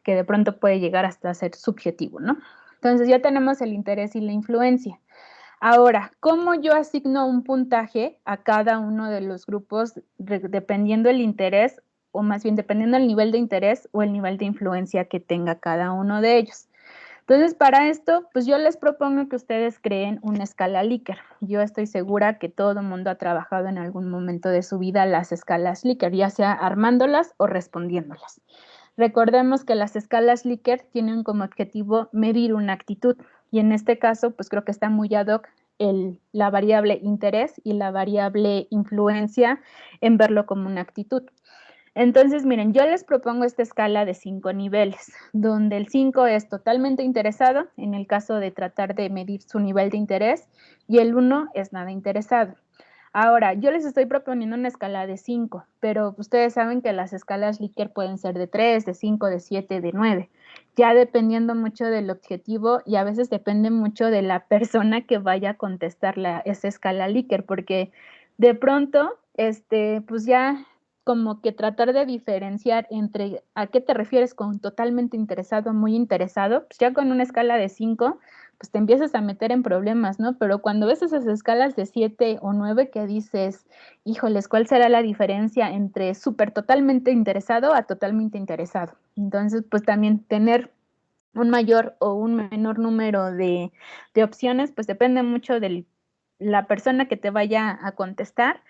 que de pronto puede llegar hasta ser subjetivo, ¿no? Entonces ya tenemos el interés y la influencia. Ahora, ¿cómo yo asigno un puntaje a cada uno de los grupos dependiendo el interés, o más bien dependiendo el nivel de interés o el nivel de influencia que tenga cada uno de ellos? Entonces, para esto, pues yo les propongo que ustedes creen una escala Likert. Yo estoy segura que todo el mundo ha trabajado en algún momento de su vida las escalas Likert, ya sea armándolas o respondiéndolas. Recordemos que las escalas Likert tienen como objetivo medir una actitud. Y en este caso, pues creo que está muy ad hoc la variable interés y la variable influencia en verlo como una actitud. Entonces, miren, yo les propongo esta escala de 5 niveles, donde el 5 es totalmente interesado, en el caso de tratar de medir su nivel de interés, y el 1 es nada interesado. Ahora, yo les estoy proponiendo una escala de 5, pero ustedes saben que las escalas Likert pueden ser de 3, de 5, de 7, de 9, ya dependiendo mucho del objetivo y a veces depende mucho de la persona que vaya a contestar esa escala Likert, porque de pronto, pues ya como que tratar de diferenciar entre a qué te refieres con totalmente interesado, muy interesado, pues ya con una escala de 5, pues te empiezas a meter en problemas, ¿no? Pero cuando ves esas escalas de 7 o 9 que dices, híjoles, ¿cuál será la diferencia entre súper totalmente interesado a totalmente interesado? Entonces, pues también tener un mayor o un menor número de opciones, pues depende mucho de la persona que te vaya a contestar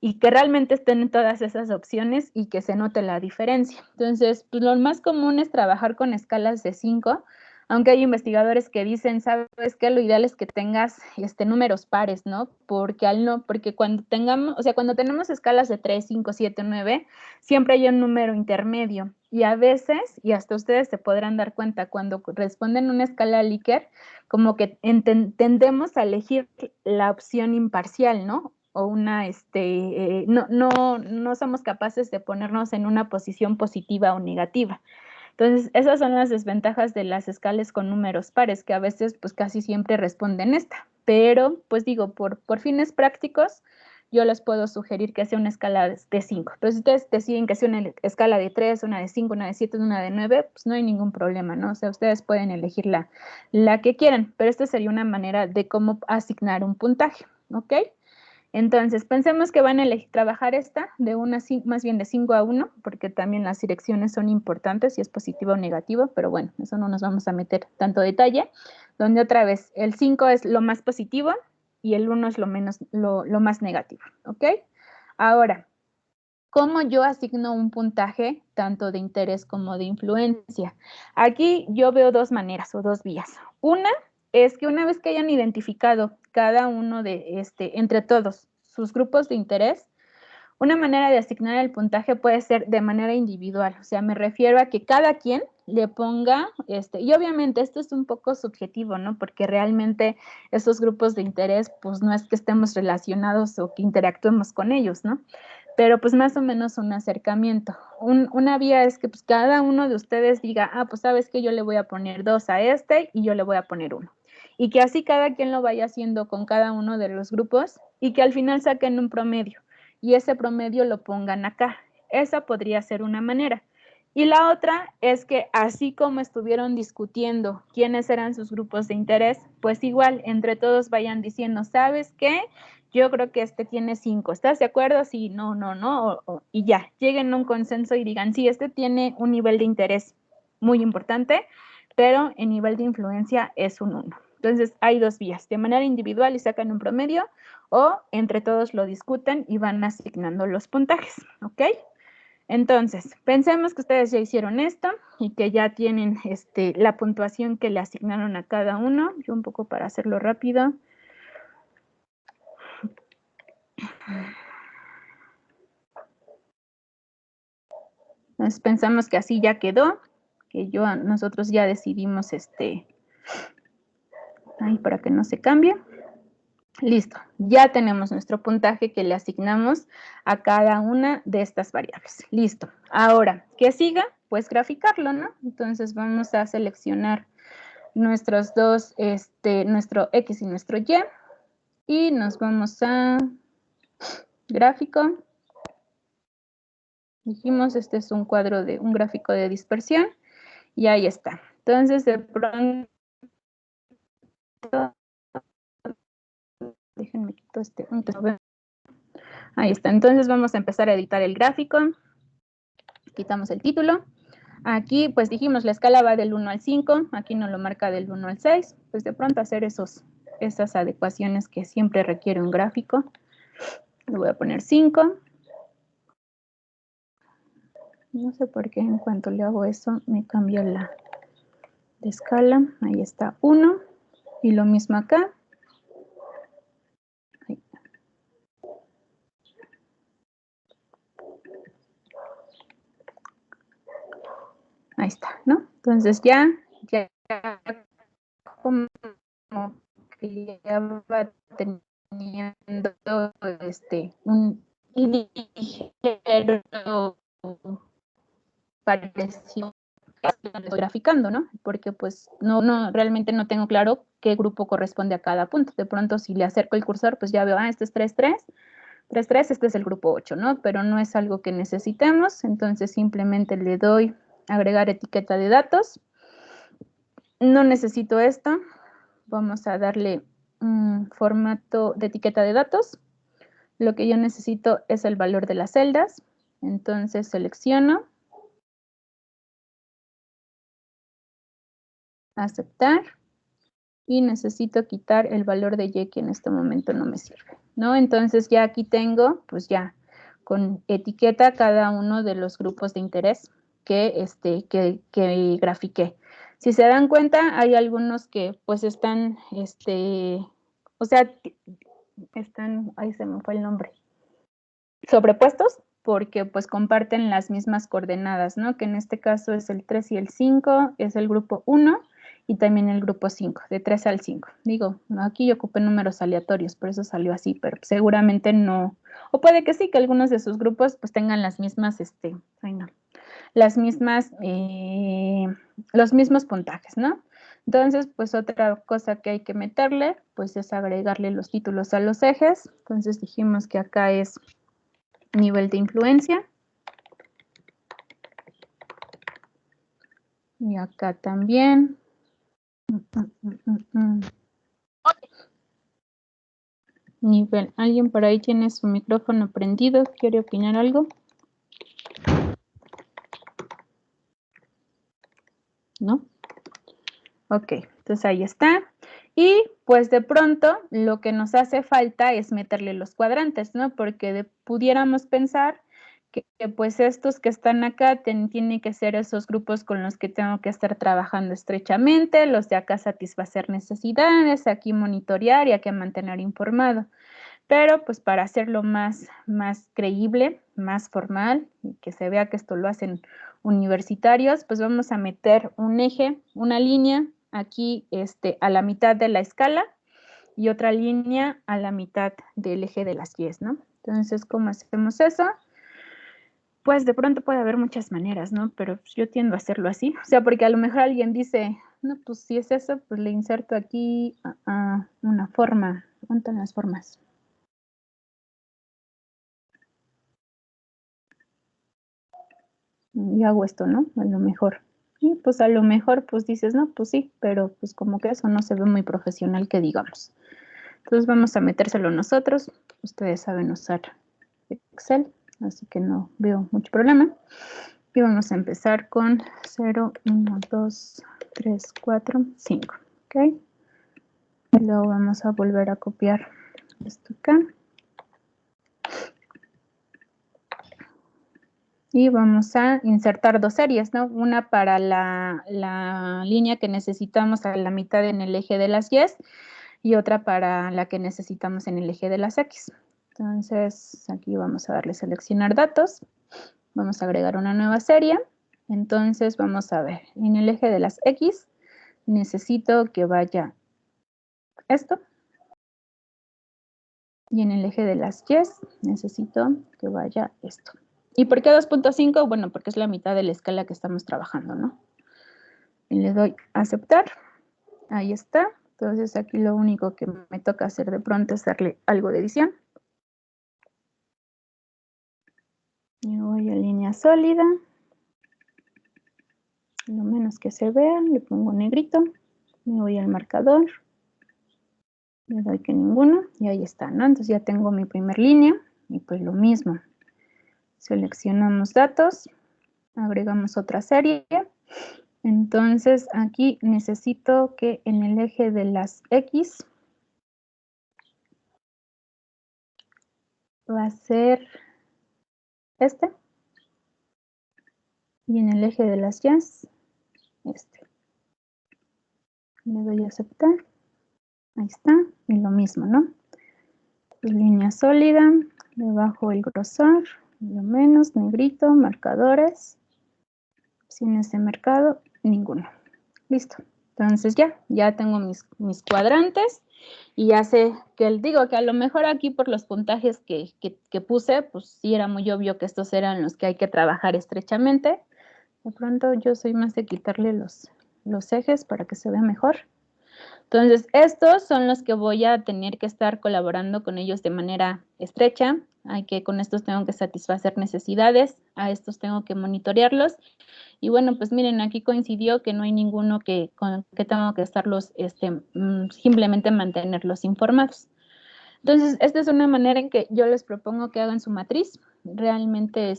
y que realmente estén en todas esas opciones y que se note la diferencia. Entonces, pues lo más común es trabajar con escalas de 5, aunque hay investigadores que dicen, ¿sabes qué? Lo ideal es que tengas números pares, ¿no? Porque cuando tengamos, o sea, cuando tenemos escalas de 3, 5, 7, 9, siempre hay un número intermedio. Y a veces, y hasta ustedes se podrán dar cuenta, cuando responden una escala Likert, como que tendemos a elegir la opción imparcial, ¿no? O no somos capaces de ponernos en una posición positiva o negativa. Entonces, esas son las desventajas de las escalas con números pares, que a veces, pues casi siempre responden esta. Pero, pues digo, por fines prácticos, yo les puedo sugerir que sea una escala de 5. Entonces, si ustedes deciden que sea una escala de 3, una de 5, una de 7, una de 9, pues no hay ningún problema, ¿no? O sea, ustedes pueden elegir la que quieran, pero esta sería una manera de cómo asignar un puntaje, ¿ok? Entonces, pensemos que van a trabajar esta más bien de 5 a 1, porque también las direcciones son importantes, si es positivo o negativo, pero bueno, eso no nos vamos a meter tanto detalle, donde otra vez el 5 es lo más positivo y el 1 es lo más negativo, ¿ok? Ahora, ¿cómo yo asigno un puntaje tanto de interés como de influencia? Aquí yo veo dos maneras o dos vías. Una es que una vez que hayan identificado cada uno entre todos sus grupos de interés, una manera de asignar el puntaje puede ser de manera individual, o sea, me refiero a que cada quien le ponga, y obviamente esto es un poco subjetivo, ¿no? Porque realmente esos grupos de interés, pues no es que estemos relacionados o que interactuemos con ellos, ¿no? Pero pues más o menos un acercamiento. Una vía es que pues cada uno de ustedes diga, pues sabes que yo le voy a poner 2 a y yo le voy a poner 1. Y que así cada quien lo vaya haciendo con cada uno de los grupos y que al final saquen un promedio y ese promedio lo pongan acá. Esa podría ser una manera. Y la otra es que así como estuvieron discutiendo quiénes eran sus grupos de interés, pues igual entre todos vayan diciendo, ¿sabes qué? Yo creo que este tiene 5. ¿Estás de acuerdo? Sí, no, y ya, lleguen a un consenso y digan, sí, este tiene un nivel de interés muy importante, pero el nivel de influencia es un 1. Entonces, hay dos vías, de manera individual y sacan un promedio, o entre todos lo discuten y van asignando los puntajes, ¿ok? Entonces, pensemos que ustedes ya hicieron esto y que ya tienen la puntuación que le asignaron a cada uno. Yo un poco para hacerlo rápido. Entonces, pensamos que así ya quedó, que nosotros ya decidimos para que no se cambie. Listo, ya tenemos nuestro puntaje que le asignamos a cada una de estas variables. Listo. Ahora, ¿qué siga? Pues graficarlo, ¿no? Entonces vamos a seleccionar nuestros dos, nuestro X y nuestro Y. Y nos vamos a gráfico. Dijimos, este es un gráfico de dispersión. Y ahí está. Entonces, de pronto, déjenme quitar ahí está. Entonces vamos a empezar a editar el gráfico. Quitamos el título. Aquí, pues dijimos, la escala va del 1 al 5. Aquí nos lo marca del 1 al 6. Pues de pronto hacer esas adecuaciones que siempre requiere un gráfico. Le voy a poner 5. No sé por qué en cuanto le hago eso me cambia la escala. Ahí está 1. Y lo mismo acá. Ahí. Ahí está, ¿no? Entonces ya como que ya va teniendo un ligero parecido lo estoy graficando, ¿no? Porque pues realmente no tengo claro qué grupo corresponde a cada punto. De pronto si le acerco el cursor, pues ya veo, este es 3-3, 3-3, este es el grupo 8, ¿no? Pero no es algo que necesitemos, entonces simplemente le doy agregar etiqueta de datos. No necesito esto, vamos a darle un formato de etiqueta de datos. Lo que yo necesito es el valor de las celdas, entonces selecciono, aceptar, y necesito quitar el valor de Y que en este momento no me sirve, ¿no? Entonces ya aquí tengo, pues ya con etiqueta cada uno de los grupos de interés que grafiqué. Si se dan cuenta, hay algunos que pues están, o sea, están, ahí se me fue el nombre, sobrepuestos, porque pues comparten las mismas coordenadas, ¿no? Que en este caso es el 3 y el 5, es el grupo 1 y también el grupo 5, de 3 al 5. Digo, aquí yo ocupé números aleatorios, por eso salió así, pero seguramente no, o puede que sí, que algunos de sus grupos pues tengan las mismas, las mismas, los mismos puntajes, ¿no? Entonces, pues otra cosa que hay que meterle, pues es agregarle los títulos a los ejes. Entonces dijimos que acá es nivel de influencia. Y acá también. Nivel. ¿Alguien por ahí tiene su micrófono prendido? ¿Quiere opinar algo? ¿No? Ok, entonces ahí está. Y pues de pronto lo que nos hace falta es meterle los cuadrantes, ¿no? Porque pudiéramos pensar que pues estos que están acá tienen que ser esos grupos con los que tengo que estar trabajando estrechamente, los de acá satisfacer necesidades, aquí monitorear y aquí mantener informado. Pero pues para hacerlo más creíble, más formal, y que se vea que esto lo hacen universitarios, pues vamos a meter un eje, una línea aquí a la mitad de la escala y otra línea a la mitad del eje de las Y's, ¿no? Entonces, ¿cómo hacemos eso? Pues de pronto puede haber muchas maneras, ¿no? Pero yo tiendo a hacerlo así. O sea, porque a lo mejor alguien dice, no, pues si es eso, pues le inserto aquí una forma. ¿Cuántas las formas? Y hago esto, ¿no? A lo mejor. Y pues a lo mejor pues dices, no, pues sí, pero pues como que eso no se ve muy profesional que digamos. Entonces vamos a metérselo nosotros. Ustedes saben usar Excel, así que no veo mucho problema. Y vamos a empezar con 0, 1, 2, 3, 4, 5. ¿Ok? Y luego vamos a volver a copiar esto acá. Y vamos a insertar dos series, ¿no? Una para la línea que necesitamos a la mitad en el eje de las Y's y otra para la que necesitamos en el eje de las X. Entonces, aquí vamos a darle seleccionar datos. Vamos a agregar una nueva serie. Entonces, vamos a ver, en el eje de las X necesito que vaya esto. Y en el eje de las Y's necesito que vaya esto. ¿Y por qué 2.5? Bueno, porque es la mitad de la escala que estamos trabajando, ¿no? Y le doy a aceptar. Ahí está. Entonces aquí lo único que me toca hacer de pronto es darle algo de edición. Y voy a línea sólida. Lo menos que se vea, le pongo negrito. Me voy al marcador. Le doy que ninguno. Y ahí está, ¿no? Entonces ya tengo mi primer línea. Y pues lo mismo. Seleccionamos datos. Agregamos otra serie. Entonces aquí necesito que en el eje de las X va a ser este. Y en el eje de las Y's, este. Le doy a aceptar. Ahí está, y lo mismo, ¿no? Línea sólida, le bajo el grosor, lo menos, negrito, marcadores, opciones de mercado, ninguno. Listo. Entonces ya tengo mis cuadrantes y ya sé que digo que a lo mejor aquí por los puntajes que puse, pues sí era muy obvio que estos eran los que hay que trabajar estrechamente. De pronto yo soy más de quitarle los ejes para que se vea mejor. Entonces, estos son los que voy a tener que estar colaborando con ellos de manera estrecha. Con estos tengo que satisfacer necesidades, a estos tengo que monitorearlos. Y bueno, pues miren, aquí coincidió que no hay ninguno con que tengo que estarlos, simplemente mantenerlos informados. Entonces, esta es una manera en que yo les propongo que hagan su matriz. Realmente,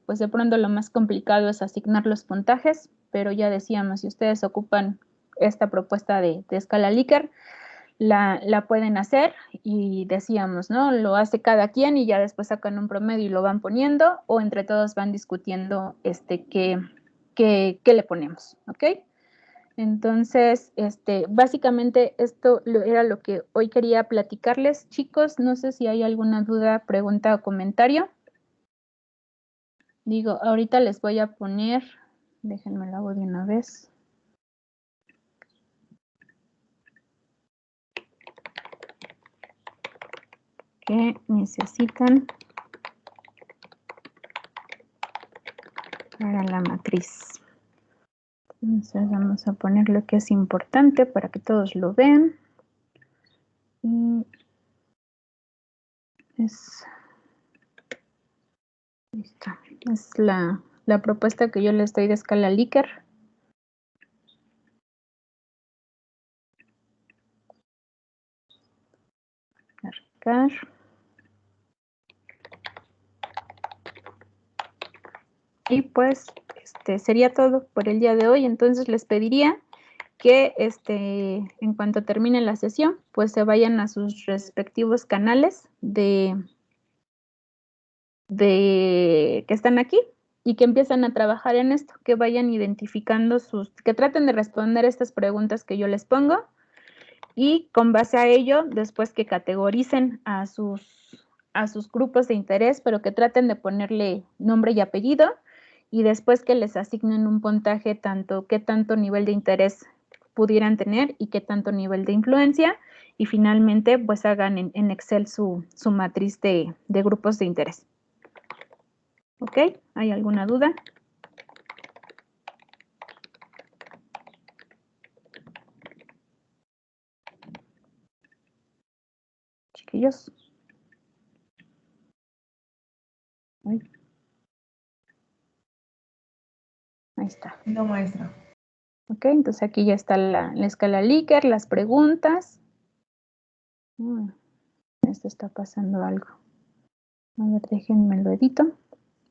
pues de pronto lo más complicado es asignar los puntajes, pero ya decíamos, si ustedes ocupan esta propuesta de escala Likert, la pueden hacer y decíamos, ¿no? Lo hace cada quien y ya después sacan un promedio y lo van poniendo o entre todos van discutiendo qué le ponemos, ¿ok? Entonces, básicamente esto era lo que hoy quería platicarles. Chicos, no sé si hay alguna duda, pregunta o comentario. Digo, ahorita les voy a poner, déjenme lo hago de una vez. Que necesitan para la matriz. Entonces vamos a poner lo que es importante para que todos lo vean. Y es la propuesta que yo les doy de escala Likert. Cargar. Y pues sería todo por el día de hoy. Entonces les pediría que en cuanto termine la sesión, pues se vayan a sus respectivos canales que están aquí y que empiezan a trabajar en esto, que vayan identificando que traten de responder estas preguntas que yo les pongo y con base a ello, después que categoricen a sus grupos de interés, pero que traten de ponerle nombre y apellido y después que les asignen un puntaje qué tanto nivel de interés pudieran tener y qué tanto nivel de influencia y finalmente pues hagan en Excel su matriz de grupos de interés. ¿Ok? ¿Hay alguna duda? Chiquillos. Ahí está. No, maestra. Ok, entonces aquí ya está la escala Likert, las preguntas. Esto está pasando algo. A ver, déjenme lo edito.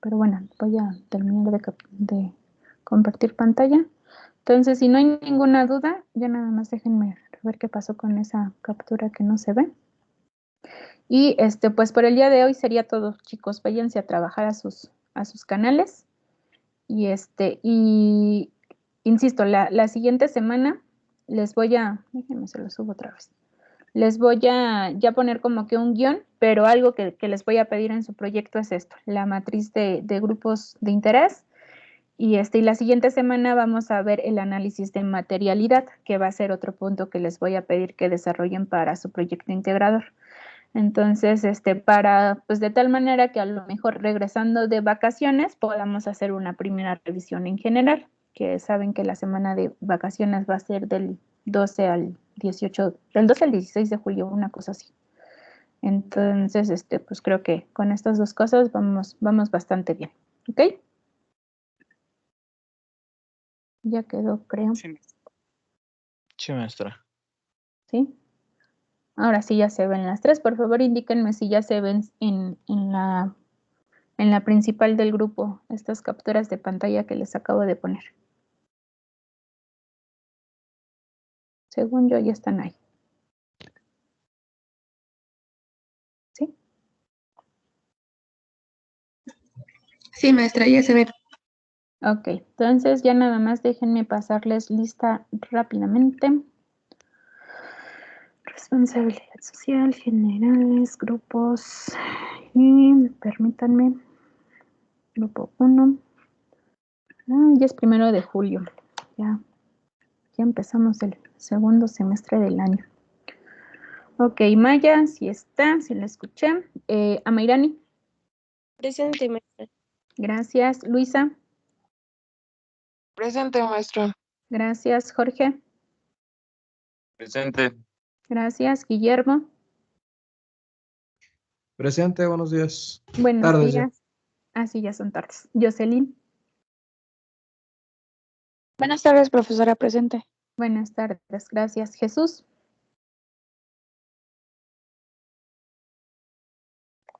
Pero bueno, voy a terminar de compartir pantalla. Entonces, si no hay ninguna duda, ya nada más déjenme ver qué pasó con esa captura que no se ve. Y pues por el día de hoy sería todo, chicos. Váyanse a trabajar a sus canales. Y y insisto, la siguiente semana les voy a, déjenme se lo subo otra vez. Les voy a ya poner como que un guión, pero algo que les voy a pedir en su proyecto es esto, la matriz de grupos de interés. Y la siguiente semana vamos a ver el análisis de materialidad, que va a ser otro punto que les voy a pedir que desarrollen para su proyecto integrador. Entonces, pues de tal manera que a lo mejor regresando de vacaciones podamos hacer una primera revisión en general, que saben que la semana de vacaciones va a ser del 12 al 18, del 12 al 16 de julio, una cosa así. Entonces, pues creo que con estas dos cosas vamos bastante bien, ¿ok? Ya quedó, creo. Sí, maestra. ¿Sí? Ahora sí ya se ven las tres. Por favor, indíquenme si ya se ven en la principal del grupo estas capturas de pantalla que les acabo de poner. Según yo, ya están ahí. ¿Sí? Sí, maestra, ya se ve. Ok, entonces ya nada más déjenme pasarles lista rápidamente. Responsabilidad social, generales, grupos. Y permítanme. Grupo 1. Ya es 1 de julio. Ya empezamos el segundo semestre del año. Ok, Maya, si está, si la escuché. Amairani. Presente, maestra. Gracias. Luisa. Presente, maestra. Gracias. Jorge. Presente. Gracias. Guillermo. Presente, buenos días. Buenos Tardes ya. días. Sí, ya son tardes. Jocelyn. Buenas tardes, profesora, presente. Buenas tardes. Gracias. Jesús.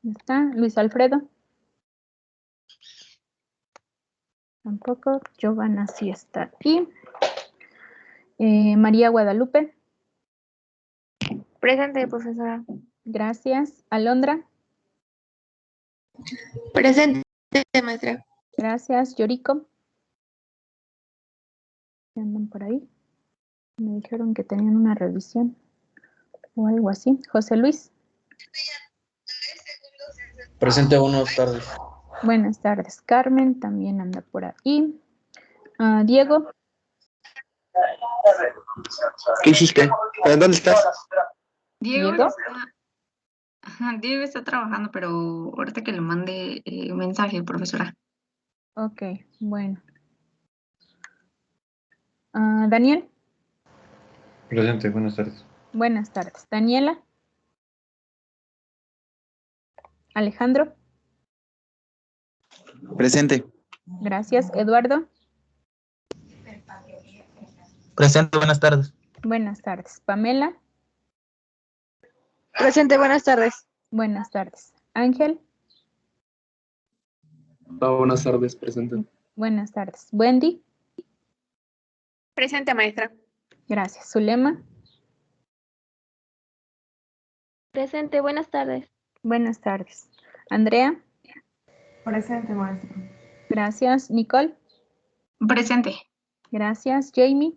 ¿Está? Luis Alfredo. Tampoco. Giovanna sí está aquí. María Guadalupe. Presente, profesora. Gracias. Alondra. Presente, maestra. Gracias. Yorico. ¿Qué andan por ahí? Me dijeron que tenían una revisión o algo así. José Luis. Presente, buenas tardes. Buenas tardes. Carmen también anda por ahí. Diego. ¿Qué hiciste? ¿Dónde estás? Diego. Diego está trabajando, pero ahorita que le mande mensaje, profesora. Ok, bueno. Daniel. Presente, buenas tardes. Buenas tardes. Daniela. Alejandro. Presente. Gracias. Eduardo. Presente, buenas tardes. Buenas tardes. Pamela. Presente, buenas tardes. Buenas tardes. Ángel. Buenas tardes, presente. Buenas tardes. Wendy. Presente, maestra. Gracias. Zulema. Presente, buenas tardes. Buenas tardes. Andrea. Presente, maestra. Gracias. Nicole. Presente. Gracias. Jamie.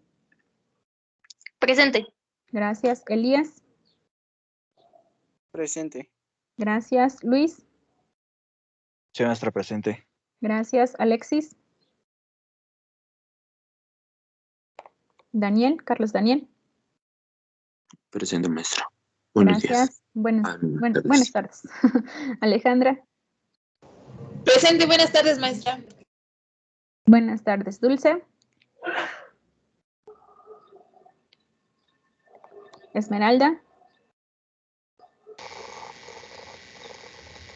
Presente. Gracias. Elías. Presente. Gracias. Luis. Sí, maestra, presente. Gracias. Alexis. Daniel. Carlos Daniel. Presente, maestra. Buenos Gracias. Buenas tardes. Alejandra. Presente, buenas tardes, maestra. Buenas tardes. Dulce. Esmeralda.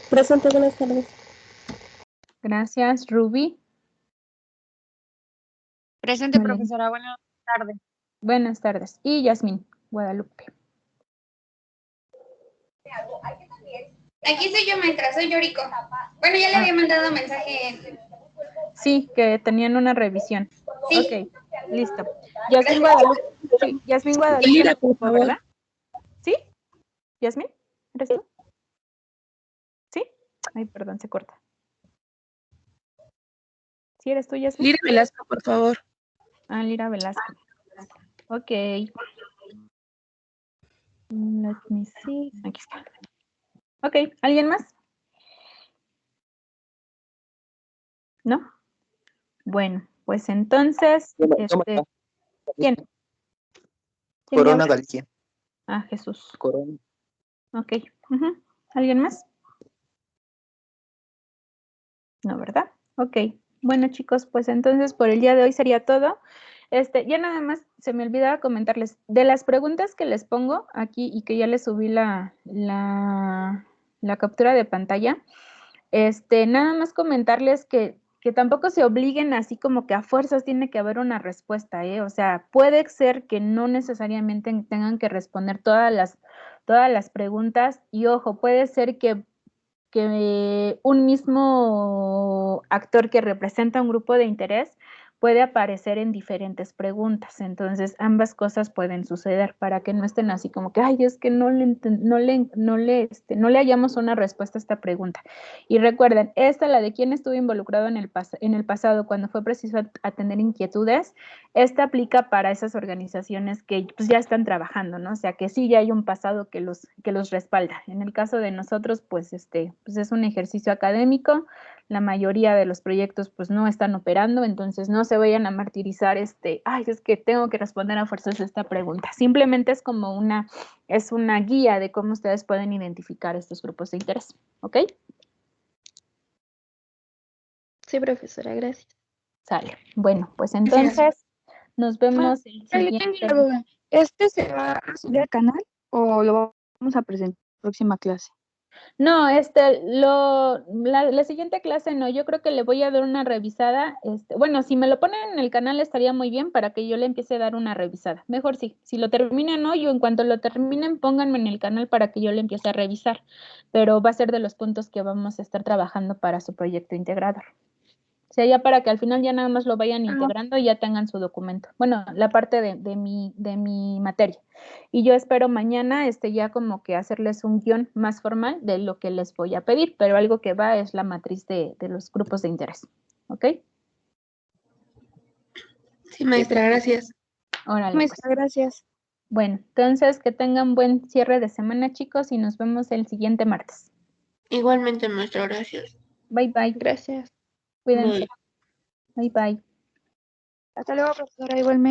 Presente, buenas tardes. Gracias. Ruby. Presente, Vale. profesora, buenas tardes. Buenas tardes. Y Yasmín Guadalupe. Aquí estoy yo, maestra, soy Yorico. Bueno, ya le había mandado mensaje. Sí, que tenían una revisión. Sí. Ok, listo. Yasmín Guadalupe. Sí, Yasmín Guadalupe. Elira, por favor. ¿Verdad? ¿Sí? ¿Yasmín? ¿Eres tú? ¿Sí? Ay, perdón, se corta. ¿Sí eres tú, Yasmín? Lira Velasco, por favor. Lira Velasco. Ok. Let me see. Aquí está. Ok, ¿alguien más? ¿No? Bueno, pues entonces, ¿quién? Corona Galicia. Jesús. Corona. Ok. ¿Alguien más? No, ¿verdad? Ok. Bueno, chicos, pues entonces por el día de hoy sería todo. Ya nada más se me olvidaba comentarles, de las preguntas que les pongo aquí y que ya les subí la captura de pantalla, nada más comentarles que tampoco se obliguen así como que a fuerzas tiene que haber una respuesta, ¿eh? O sea, puede ser que no necesariamente tengan que responder todas las preguntas y ojo, puede ser que un mismo actor que representa un grupo de interés puede aparecer en diferentes preguntas. Entonces, ambas cosas pueden suceder para que no estén así como que, ay, es que no le hallamos una respuesta a esta pregunta. Y recuerden, la de quién estuvo involucrado en el pasado cuando fue preciso atender inquietudes, esta aplica para esas organizaciones que pues, ya están trabajando, ¿no? O sea, que sí ya hay un pasado que los respalda. En el caso de nosotros, pues es un ejercicio académico. La mayoría de los proyectos pues no están operando, entonces no se vayan a martirizar ay, es que tengo que responder a fuerzas esta pregunta. Simplemente es como una guía de cómo ustedes pueden identificar estos grupos de interés, ¿ok? Sí, profesora, gracias. Sale. Bueno, pues entonces nos vemos el Yo tengo siguiente. una duda. ¿Se va a subir al canal o lo vamos a presentar en la próxima clase? No, la siguiente clase no, yo creo que le voy a dar una revisada. Bueno, si me lo ponen en el canal estaría muy bien para que yo le empiece a dar una revisada. Mejor sí, si lo terminan hoy o en cuanto lo terminen, pónganme en el canal para que yo le empiece a revisar. Pero va a ser de los puntos que vamos a estar trabajando para su proyecto integrador. O sea, ya para que al final ya nada más lo vayan integrando y ya tengan su documento. Bueno, la parte de mi materia. Y yo espero mañana ya como que hacerles un guión más formal de lo que les voy a pedir, pero algo que va es la matriz de los grupos de interés. ¿Ok? Sí, maestra, gracias. Órale, Maestra, gracias. Bueno, entonces que tengan buen cierre de semana, chicos, y nos vemos el siguiente martes. Igualmente, maestra, gracias. Bye, bye. Gracias. Cuídense. Bye, bye. Hasta luego, profesora, igualmente.